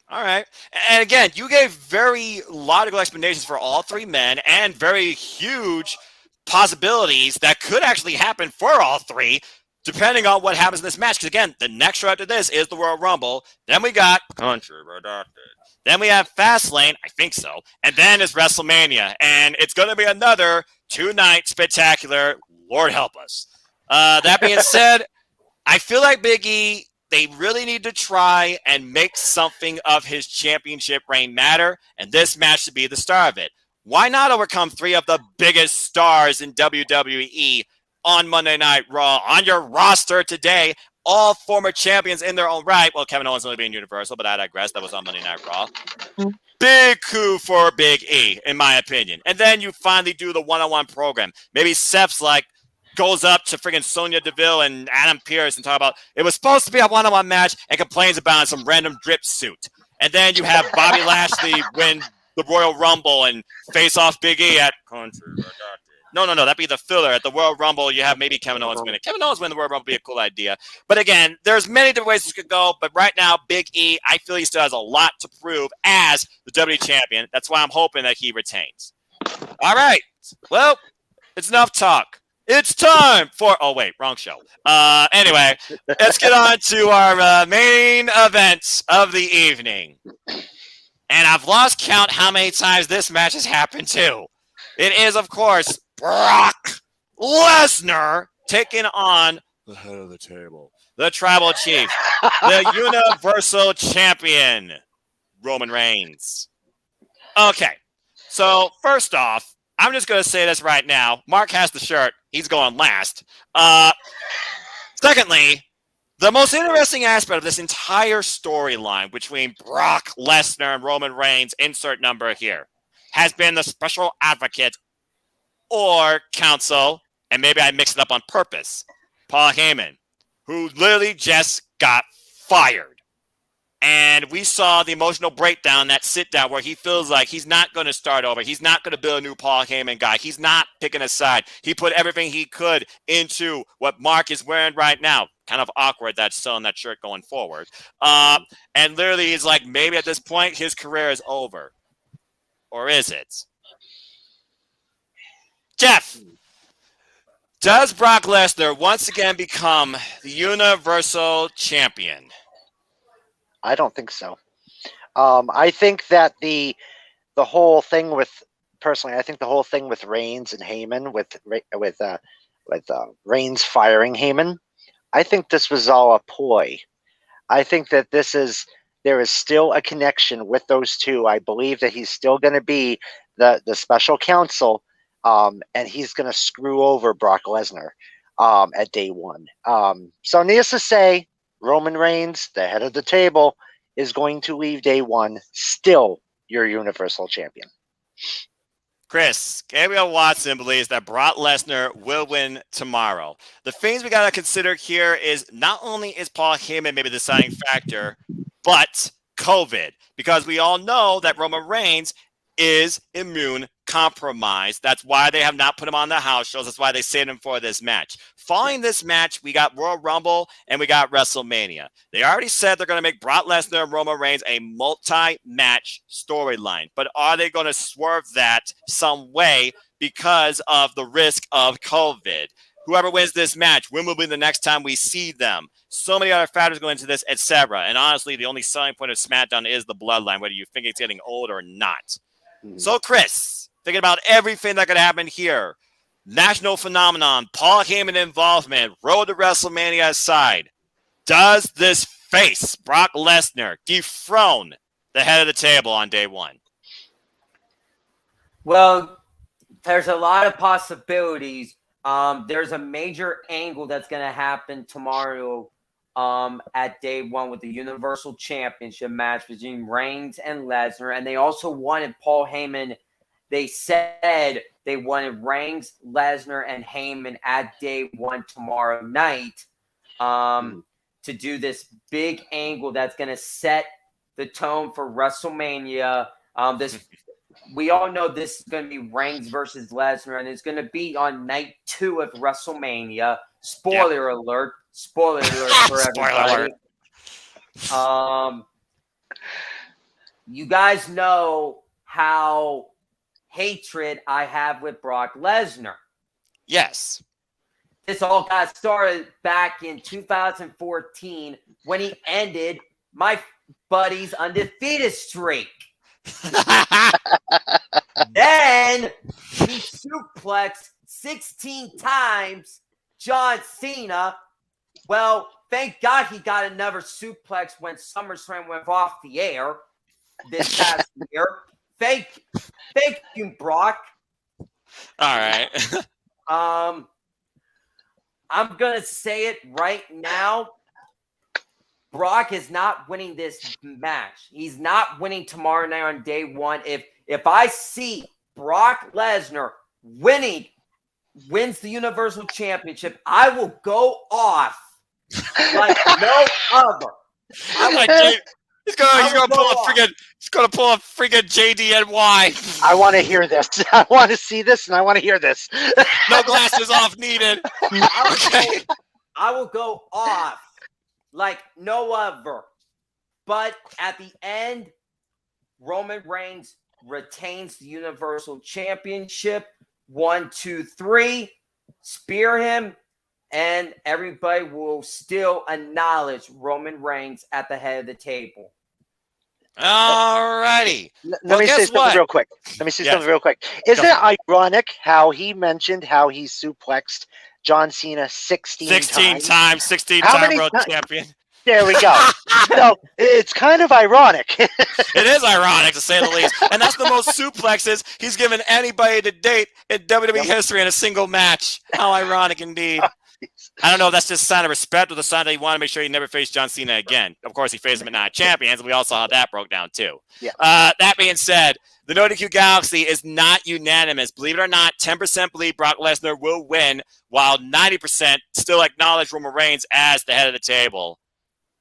All right. And again, you gave very logical explanations for all 3 men and very huge possibilities that could actually happen for all 3, depending on what happens in this match. Because again, the next show after this is the Royal Rumble. Then we got Country Redacted. Then we have Fastlane, I think so. And then is WrestleMania. And it's going to be another 2-night spectacular. Lord help us. That being said, I feel like Big E, they really need to try and make something of his championship reign matter. And this match should be the star of it. Why not overcome 3 of the biggest stars in WWE on Monday Night Raw on your roster today? All former champions in their own right. Well, Kevin Owens only being Universal, but I digress. That was on Monday Night Raw. Big coup for Big E, in my opinion. And then you finally do the one-on-one program. Maybe Seth's like, goes up to friggin' Sonya Deville and Adam Pearce and talk about it was supposed to be a one-on-one match and complains about some random drip suit. And then you have Bobby Lashley win the Royal Rumble and face off Big E at Country Redacted. No, that'd be the filler. At the Royal Rumble, you have maybe Kevin Owens win it. Kevin Owens win the Royal Rumble would be a cool idea. But again, there's many different ways this could go. But right now, Big E, I feel he still has a lot to prove as the WWE champion. That's why I'm hoping that he retains. All right. Well, it's enough talk. It's time for... Oh, wait. Wrong show. Anyway, let's get on to our main event of the evening. And I've lost count how many times this match has happened, too. It is, of course, Brock Lesnar taking on the head of the table, the Tribal Chief, the Universal Champion, Roman Reigns. Okay, so first off, I'm just going to say this right now. Mark has the shirt. He's going last. Secondly, the most interesting aspect of this entire storyline between Brock Lesnar and Roman Reigns, insert number here, has been the special advocate or counsel, and maybe I mixed it up on purpose, Paul Heyman, who literally just got fired. And we saw the emotional breakdown, that sit down where he feels like he's not going to start over. He's not going to build a new Paul Heyman guy. He's not picking a side. He put everything he could into what Mark is wearing right now. Kind of awkward that's selling that shirt going forward. And literally he's like, maybe at this point his career is over. Or is it? Jeff, does Brock Lesnar once again become the Universal Champion? I don't think so. I think that the whole thing with personally, I think the whole thing with Reigns and Heyman, with Reigns firing Heyman, I think this was all a ploy. I think that there is still a connection with those two. I believe that he's still going to be the special counsel, and he's going to screw over Brock Lesnar at day 1. So needless to say, Roman Reigns, the head of the table, is going to leave day 1 still your Universal Champion. Chris, Gabriel Watson believes that Brock Lesnar will win tomorrow. The things we got to consider here is not only is Paul Heyman maybe the deciding factor, but COVID. Because we all know that Roman Reigns is immune compromised. That's why they have not put him on the house shows. That's why they saved him for this match. Following this match, we got Royal Rumble and we got WrestleMania. They already said they're going to make Brock Lesnar and Roman Reigns a multi-match storyline. But are they going to swerve that some way because of the risk of COVID? Whoever wins this match, when will be the next time we see them? So many other factors go into this, etc. And honestly, the only selling point of SmackDown is the bloodline, whether you think it's getting old or not. So, Chris, thinking about everything that could happen here, national phenomenon, Paul Heyman involvement, road to WrestleMania aside, does this face, Brock Lesnar, dethrone the head of the table on day one? Well, there's a lot of possibilities. There's a major angle that's going to happen tomorrow at day one with the Universal Championship match between Reigns and Lesnar. And they also wanted Paul Heyman. They said they wanted Reigns, Lesnar, and Heyman at day one tomorrow night to do this big angle that's going to set the tone for WrestleMania. We all know this is going to be Reigns versus Lesnar, and it's going to be on night 2 of WrestleMania. Spoiler alert. Spoiler alert for everybody. You guys know how hatred I have with Brock Lesnar. Yes. This all got started back in 2014 when he ended my buddy's undefeated streak. Then he suplexed 16 times John Cena. Well, thank God he got another suplex when SummerSlam went off the air this past year. Thank you, Brock. All right. I'm gonna say it right now. Brock is not winning this match. He's not winning tomorrow night on day one. If I see Brock Lesnar wins the Universal Championship, I will go off like no other. He's gonna pull a friggin' JDNY. I want to hear this. I want to see this, and I want to hear this. No glasses off needed. I will go off like no other. But at the end, Roman Reigns retains the Universal Championship. 1, 2, 3. Spear him. And everybody will still acknowledge Roman Reigns at the head of the table. All righty. Let me say something real quick. Isn't it ironic how he mentioned how he suplexed John Cena 16 times? 16-time world champion. There we go. So it's kind of ironic. It is ironic, to say the least. And that's the most suplexes he's given anybody to date in WWE history in a single match. How ironic indeed. I don't know if that's just a sign of respect or the sign that he wanted to make sure he never faced John Cena again. Of course, he faced him at Night of Champions, and we all saw how that broke down, too. Yeah. That being said, the NoDQ Galaxy is not unanimous. Believe it or not, 10% believe Brock Lesnar will win, while 90% still acknowledge Roman Reigns as the head of the table.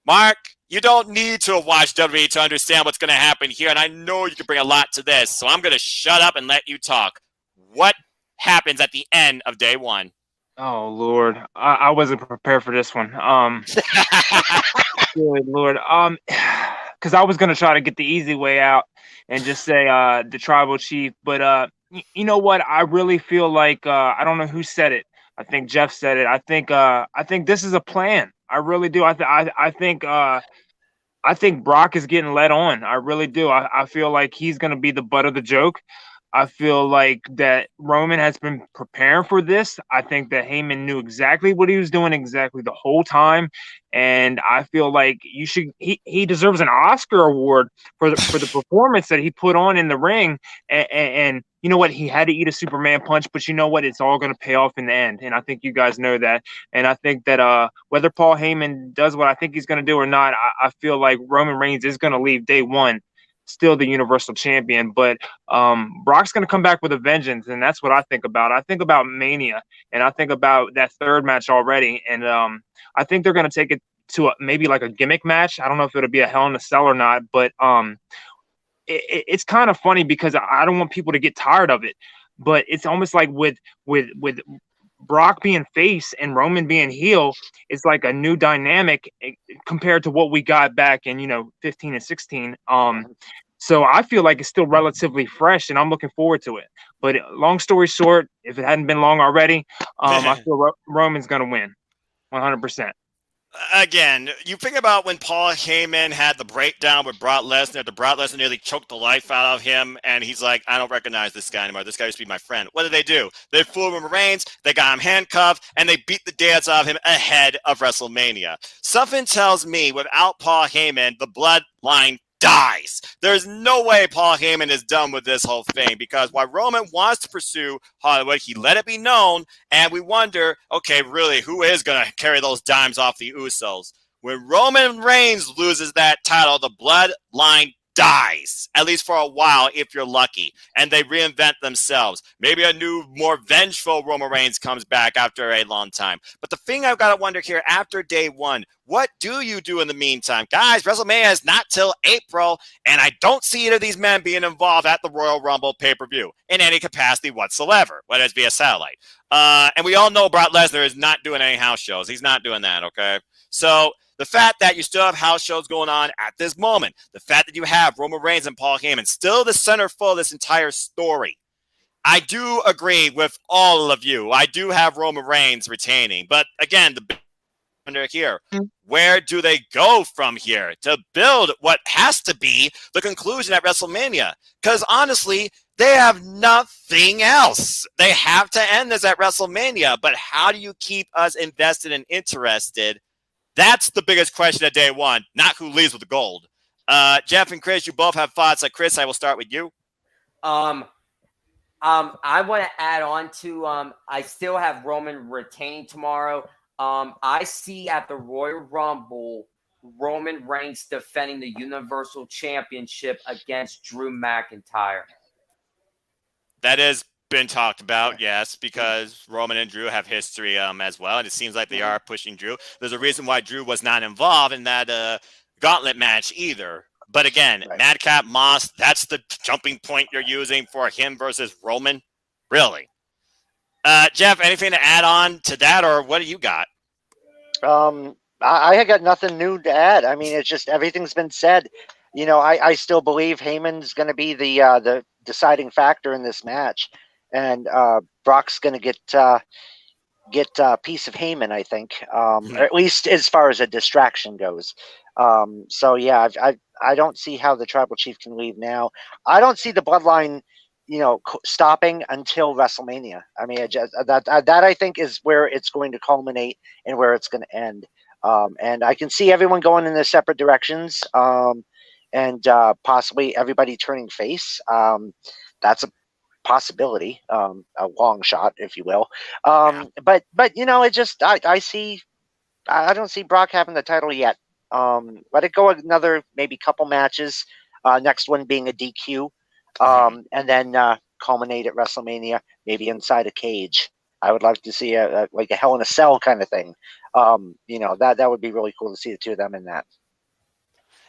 Mark, you don't need to watch WWE to understand what's going to happen here, and I know you can bring a lot to this, so I'm going to shut up and let you talk. What happens at the end of day one? Oh Lord, I wasn't prepared for this one. Good Lord, because I was gonna try to get the easy way out and just say the tribal chief, but you know what? I really feel like I don't know who said it. I think Jeff said it. I think this is a plan. I really do. I think Brock is getting led on. I really do. I feel like he's gonna be the butt of the joke. I feel like that Roman has been preparing for this. I think that Heyman knew exactly what he was doing exactly the whole time. And I feel like he deserves an Oscar award for the performance that he put on in the ring. And you know what? He had to eat a Superman punch, but you know what? It's all going to pay off in the end. And I think you guys know that. And I think that whether Paul Heyman does what I think he's going to do or not, I feel like Roman Reigns is going to leave day one still the Universal Champion, but Brock's going to come back with a vengeance, and that's what I think about. I think about Mania, and I think about that third match already, and I think they're going to take it to maybe like a gimmick match. I don't know if it'll be a Hell in a Cell or not, but it's kind of funny because I don't want people to get tired of it, but it's almost like with Brock being face and Roman being heel, it's like a new dynamic compared to what we got back in 15 and 16. So I feel like it's still relatively fresh, and I'm looking forward to it. But long story short, if it hadn't been long already, I feel Roman's gonna win, 100%. Again, you think about when Paul Heyman had the breakdown with Brock Lesnar. The Brock Lesnar nearly choked the life out of him, and he's like, I don't recognize this guy anymore. This guy used to be my friend. What did they do? They fooled Roman Reigns, they got him handcuffed, and they beat the dance out of him ahead of WrestleMania. Something tells me without Paul Heyman, the bloodline dies. There's no way Paul Heyman is done with this whole thing, because while Roman wants to pursue Hollywood, he let it be known, and we wonder, okay, really, who is going to carry those dimes off the Usos? When Roman Reigns loses that title, the bloodline dies, at least for a while if you're lucky, and they reinvent themselves. Maybe a new, more vengeful Roman Reigns comes back after a long time. But the thing I've got to wonder here, after day one, what do you do in the meantime? Guys, WrestleMania is not till April, and I don't see either of these men being involved at the Royal Rumble pay-per-view in any capacity whatsoever, whether it's via satellite. And we all know Brock Lesnar is not doing any house shows. He's not doing that, okay? So the fact that you still have house shows going on at this moment, the fact that you have Roman Reigns and Paul Heyman still the center of this entire story, I do agree with all of you. I do have Roman Reigns retaining. But again, the big wonder here, where do they go from here to build what has to be the conclusion at WrestleMania? Because honestly, they have nothing else. They have to end this at WrestleMania. But how do you keep us invested and interested? That's the biggest question at day one, not who leaves with the gold. Jeff and Chris, you both have thoughts. Chris, I will start with you. I want to add on to I still have Roman retaining tomorrow. I see at the Royal Rumble Roman Reigns defending the Universal Championship against Drew McIntyre. That has been talked about, yes, because Roman and Drew have history as well, and it seems like they are pushing Drew. There's a reason why Drew was not involved in that gauntlet match either. But again, right. Madcap Moss, that's the jumping point you're using for him versus Roman? Really? Jeff, anything to add on to that, or what do you got? I got nothing new to add. I mean, it's just everything's been said. You know, I still believe Heyman's going to be the deciding factor in this match, and Brock's going to get a piece of Heyman, I think, or at least as far as a distraction goes. So yeah, I don't see how the Tribal Chief can leave now. I don't see the Bloodline, stopping until WrestleMania. I mean, that I think is where it's going to culminate and where it's going to end. And I can see everyone going in their separate directions, and possibly everybody turning face. That's a possibility, a long shot, if you will. But it just I don't see Brock having the title yet. Let it go another maybe couple matches. Next one being a DQ. And then culminate at WrestleMania, maybe inside a cage. I would like to see like a Hell in a Cell kind of thing. That would be really cool to see the two of them in that.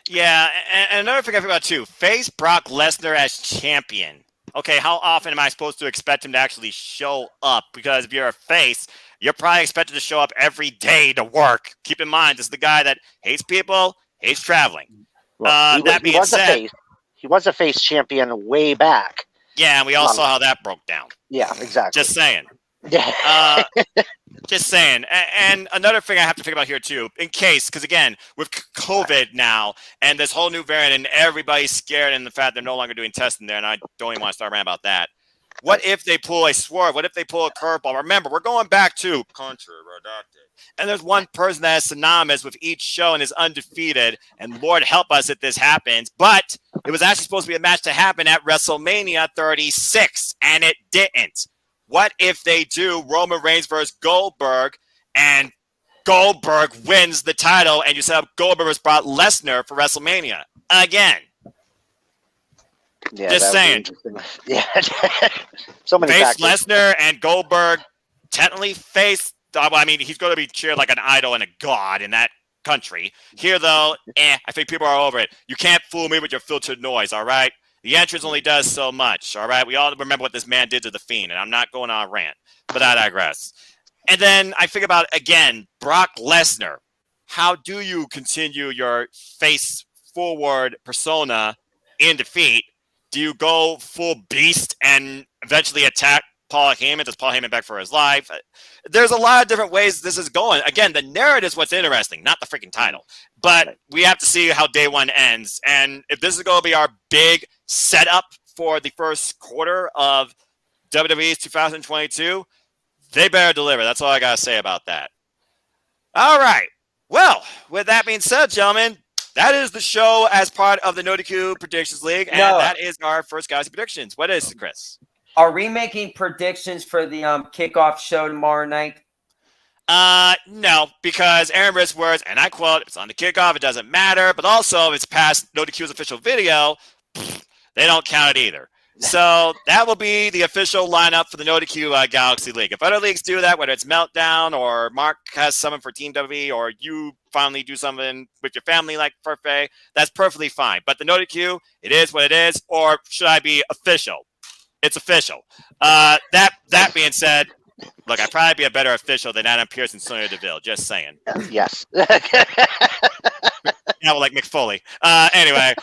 Yeah, and another thing I forgot too, face Brock Lesnar as champion. Okay, how often am I supposed to expect him to actually show up? Because if you're a face, you're probably expected to show up every day to work. Keep in mind, this is the guy that hates people, hates traveling. Well, that being said, he was a face champion way back. Yeah, and we all saw how that broke down. Yeah, exactly. Just saying. Yeah. Just saying. And another thing I have to think about here, too, in case, because again, with COVID now and this whole new variant and everybody's scared and the fact they're no longer doing testing there, and I don't even want to start ranting about that. What if they pull a swerve? What if they pull a curveball? Remember, we're going back to country redacted. And there's one person that is synonymous with each show and is undefeated. And Lord help us if this happens. But it was actually supposed to be a match to happen at WrestleMania 36, and it didn't. What if they do Roman Reigns versus Goldberg, and Goldberg wins the title, and you set up Goldberg versus Brock Lesnar for WrestleMania again? Yeah, just saying. Yeah, so many face factors. Lesnar and Goldberg technically face. I mean, he's going to be cheered like an idol and a god in that country. Here, though, I think people are over it. You can't fool me with your filtered noise. All right. The entrance only does so much, all right? We all remember what this man did to The Fiend, and I'm not going on a rant, but I digress. And then I think about, again, Brock Lesnar. How do you continue your face-forward persona in defeat, do you go full beast and eventually attack Paul Heyman? Does Paul Heyman beg for his life? There's a lot of different ways this is going. Again, the narrative is what's interesting, not the freaking title. But we have to see how day one ends. And if this is going to be our big setup for the first quarter of WWE's 2022, they better deliver. That's all I got to say about that. All right. Well, with that being said, gentlemen, that is the show as part of the NoDQ Predictions League. And that is our first Galaxy Predictions. What is it, Chris? Are we making predictions for the kickoff show tomorrow night? No, because Aaron Ritz's words, and I quote, if it's on the kickoff, it doesn't matter. But also, if it's past NoDQ's official video, they don't count it either. So that will be the official lineup for the NoDQ Galaxy League. If other leagues do that, whether it's Meltdown or Mark has something for Team WWE or you finally do something with your family like Furfay, that's perfectly fine. But the NoDQ, it is what it is. Or should I be official? It's official. That being said, look, I'd probably be a better official than Adam Pearce and Sonya Deville. Just saying. Yes. Yeah, well, like Mick Foley. Anyway,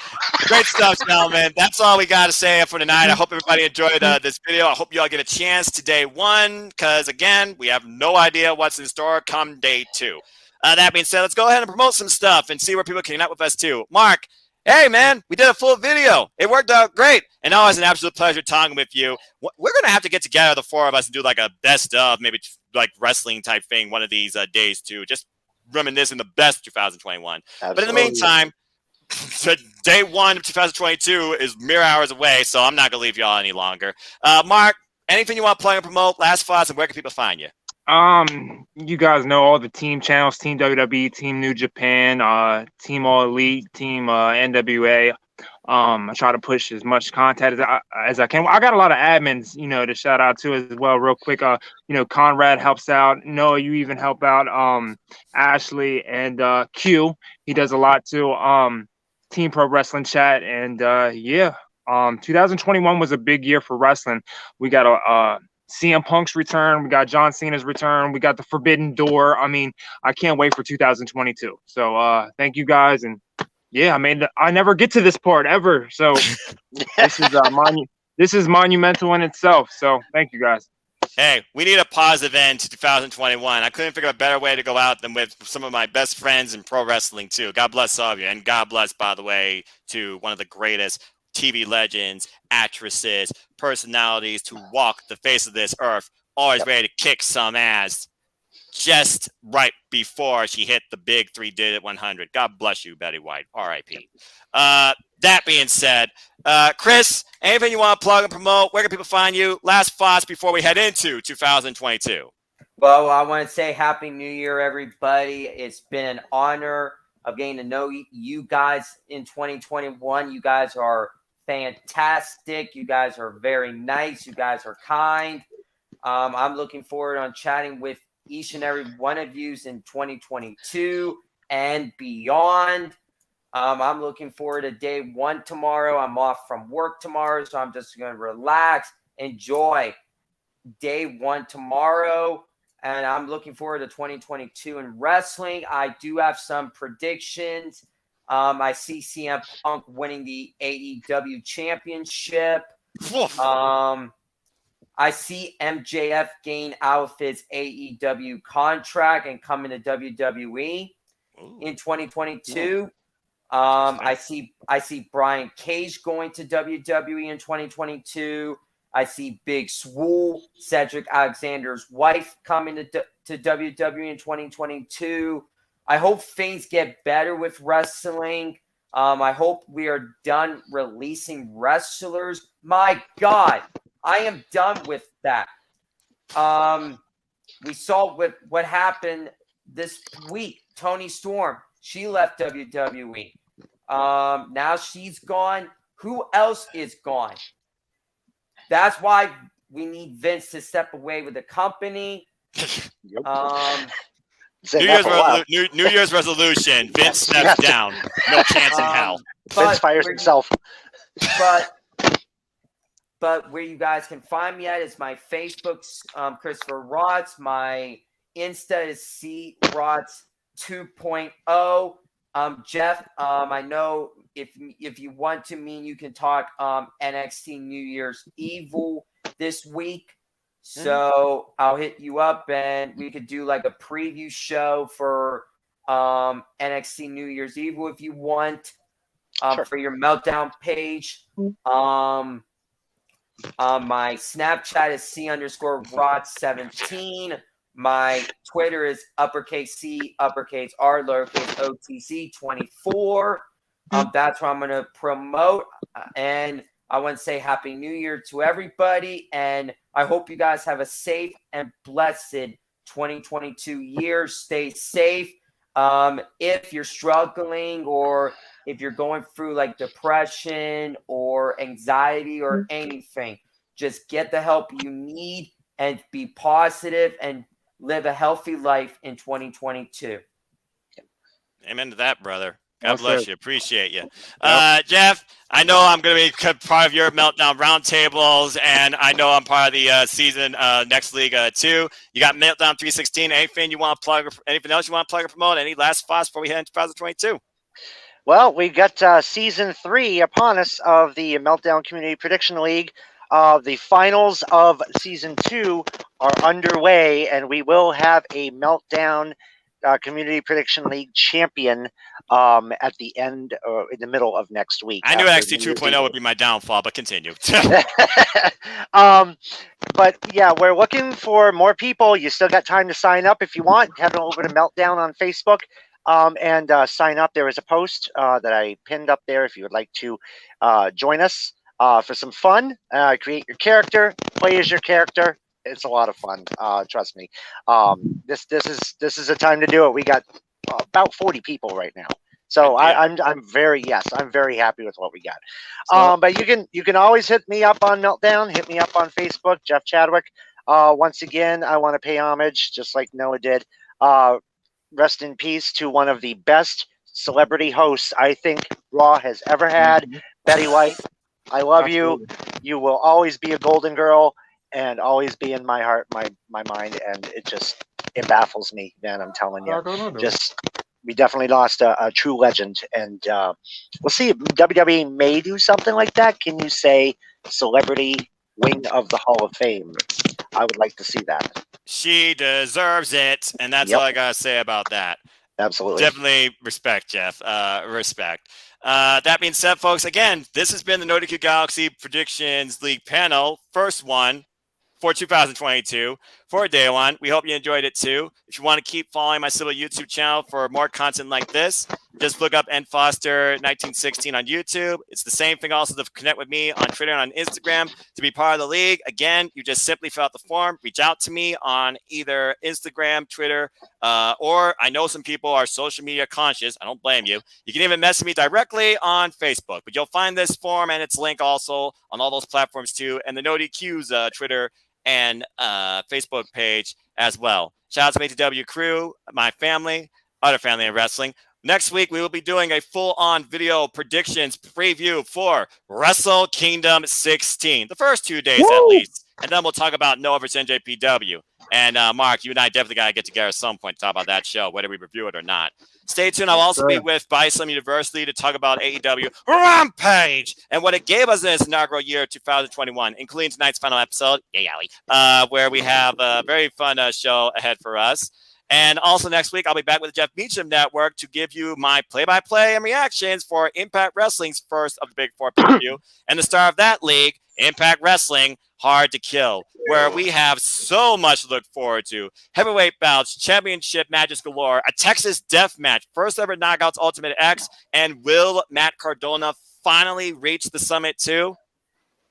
great stuff, gentlemen. That's all we got to say for tonight. I hope everybody enjoyed this video. I hope you all get a chance to day one because, again, we have no idea what's in store come day two. That being said, let's go ahead and promote some stuff and see where people can connect with us, too. Mark, hey, man, we did a full video. It worked out great. And always an absolute pleasure talking with you. We're going to have to get together, the four of us, and do like a best of, maybe like wrestling type thing one of these days, too. Just reminiscing the best 2021. Absolutely. But in the meantime, day one of 2022 is mere hours away, so I'm not going to leave y'all any longer. Mark, anything you want to plug and promote, last thoughts, and where can people find you? You guys know all the team channels, Team WWE, Team New Japan, Team All Elite, Team NWA. I try to push as much content as I can. I got a lot of admins, to shout out to as well, real quick. Conrad helps out. Noah, you even help out. Ashley and Q, he does a lot too. Team Pro Wrestling Chat, and 2021 was a big year for wrestling. We got a CM Punk's return. We got John Cena's return. We got the Forbidden Door. I mean, I can't wait for 2022. So thank you guys. And yeah, I never get to this part ever. So this is monumental in itself. So thank you guys. Hey, we need a positive end to 2021. I couldn't figure out a better way to go out than with some of my best friends in pro wrestling too. God bless all of you. And God bless, by the way, to one of the greatest TV legends, actresses, personalities to walk the face of this earth, always ready to kick some ass just right before she hit the big 3-digit 100. God bless you, Betty White. R.I.P. That being said, Chris, anything you want to plug and promote? Where can people find you? Last thoughts before we head into 2022. Well, I want to say Happy New Year, everybody. It's been an honor of getting to know you guys in 2021. You guys are fantastic. You guys are very nice. You guys are kind. I'm looking forward on chatting with each and every one of you in 2022 and beyond. I'm looking forward to day one tomorrow. I'm off from work tomorrow, so I'm just going to relax, enjoy day one tomorrow. And I'm looking forward to 2022 in wrestling. I do have some predictions. I see CM Punk winning the AEW championship. I see MJF gain out of his AEW contract and coming to WWE in 2022. I see Brian Cage going to WWE in 2022. I see Big Swole, Cedric Alexander's wife, coming to WWE in 2022. I hope things get better with wrestling. I hope we are done releasing wrestlers. My God, I am done with that. We saw what happened this week. Toni Storm, she left WWE. Now she's gone. Who else is gone? That's why we need Vince to step away with the company. New Year's resolution. Vince steps down. No chance in hell. Vince fires himself. But where you guys can find me at is my Facebook, Christopher Rotz. My Insta is CRotz 2.0. Jeff, I know if you want to, you can talk NXT New Year's Evil this week. So I'll hit you up and we could do like a preview show for NXT New Year's Evil if you want. Sure. For your Meltdown page. My Snapchat is C_Rod17. My Twitter is uppercase C, uppercase R, lowercase OTC24. That's where I'm going to promote. And I want to say Happy New Year to everybody. And I hope you guys have a safe and blessed 2022 year. Stay safe. If you're struggling or if you're going through like depression or anxiety or anything, just get the help you need and be positive and live a healthy life in 2022. Amen to that, brother. God Well bless said. you. Appreciate you. Jeff, I know I'm going to be part of your Meltdown roundtables, and I know I'm part of the season next league too. You got Meltdown 316. Anything you want to plug? Anything else you want to plug or promote? Any last thoughts before we head into 2022? Well, we got season 3 upon us of the Meltdown Community Prediction League. The finals of season 2 are underway, and we will have a Meltdown Community Prediction League champion at the end or in the middle of next week. I knew NXT 2.0 would be my downfall, but continue. But yeah, we're looking for more people. You still got time to sign up if you want. Head over to Meltdown on Facebook. And sign up. There is a post that I pinned up there if you would like to join us for some fun. Create your character, play as your character. It's a lot of fun. Trust me. This is a time to do it. We got about 40 people right now. So I'm very happy with what we got. But you can always hit me up on Meltdown. Hit me up on Facebook, Jeff Chadwick. Once again, I want to pay homage, just like Noah did. Rest in peace to one of the best celebrity hosts I think Raw has ever had, Betty White. I love you. You will always be a golden girl and always be in my heart, my mind, and it baffles me, man. I'm telling you. We definitely lost a true legend, and we'll see if WWE may do something like that. Can you say celebrity wing of the Hall of Fame? I would like to see that. She deserves it, and that's all I gotta say about that. Absolutely. Definitely respect, Jeff. Respect. That being said, folks, again, this has been the NoDQGalaxy Predictions League panel, first one for 2022 for day one. We hope you enjoyed it too. If you want to keep following my civil YouTube channel for more content like this, just look up N Foster 1916 on YouTube. It's the same thing also to connect with me on Twitter and on Instagram to be part of the league. Again, you just simply fill out the form, reach out to me on either Instagram, Twitter, or I know some people are social media conscious. I don't blame you. You can even message me directly on Facebook, but you'll find this form and its link also on all those platforms too, and the NoDQ's Twitter and Facebook page as well. Shout out to MTW crew, my family, other family in wrestling. Next week, we will be doing a full-on video predictions preview for Wrestle Kingdom 16, the first 2 days at least. And then we'll talk about Noah versus NJPW. And Mark, you and I definitely got to get together at some point to talk about that show, whether we review it or not. Stay tuned. I'll also be with Bison University to talk about AEW Rampage and what it gave us in its inaugural year 2021, including tonight's final episode, where we have a very fun show ahead for us. And also next week, I'll be back with the Jeff Meacham Network to give you my play-by-play and reactions for Impact Wrestling's first of the Big Four pay-per-view and the star of that league, Impact Wrestling, Hard to Kill, where we have so much to look forward to. Heavyweight bouts, championship matches galore, a Texas death match, first ever Knockouts Ultimate X, and will Matt Cardona finally reach the summit too?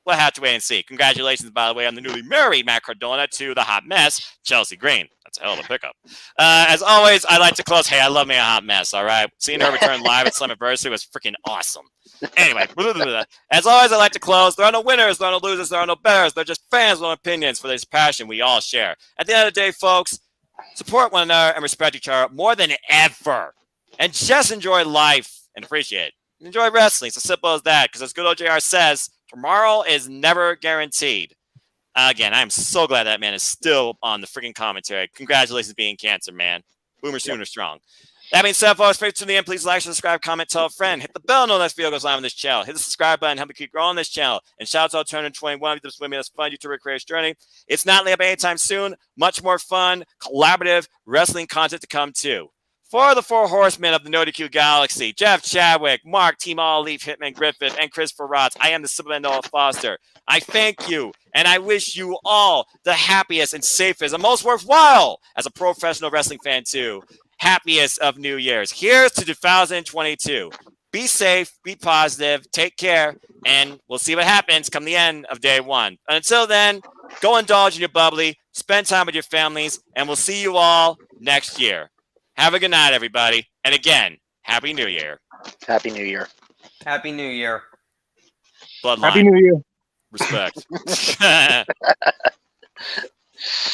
We'll have to wait and see. Congratulations, by the way, on the newly married Matt Cardona to the hot mess, Chelsea Green. That's a hell of a pickup. As always, I like to close. Hey, I love me a hot mess, all right? Seeing her return live at Slammiversary was freaking awesome. Anyway, as always, I like to close. There are no winners, there are no losers, there are no betters. They're just fans with opinions for this passion we all share. At the end of the day, folks, support one another and respect each other more than ever. And just enjoy life and appreciate it. Enjoy wrestling. It's as simple as that. Because as good old JR says, tomorrow is never guaranteed. Again, I'm so glad that man is still on the freaking commentary. Congratulations being cancer, man. Boomer Sooner strong. That being said, folks, please tune in. Please like, subscribe, comment, tell a friend. Hit the bell. No next video goes live on this channel. Hit the subscribe button. Help me keep growing this channel. And shout out to Alternative 21. This with me. That's fun YouTuber creator's journey. It's not laying up anytime soon. Much more fun, collaborative wrestling content to come too. For the 4 horsemen of the NoDQ Galaxy, Jeff Chadwick, Mark, Team All Elite, Hitman Griffith, and Christopher Rotz, I am the Simple Man Noah Foster. I thank you, and I wish you all the happiest and safest and most worthwhile, as a professional wrestling fan too, happiest of New Year's. Here's to 2022. Be safe, be positive, take care, and we'll see what happens come the end of day one. And until then, go indulge in your bubbly, spend time with your families, and we'll see you all next year. Have a good night, everybody. And again, Happy New Year. Happy New Year. Happy New Year. Bloodline. Happy New Year. Respect.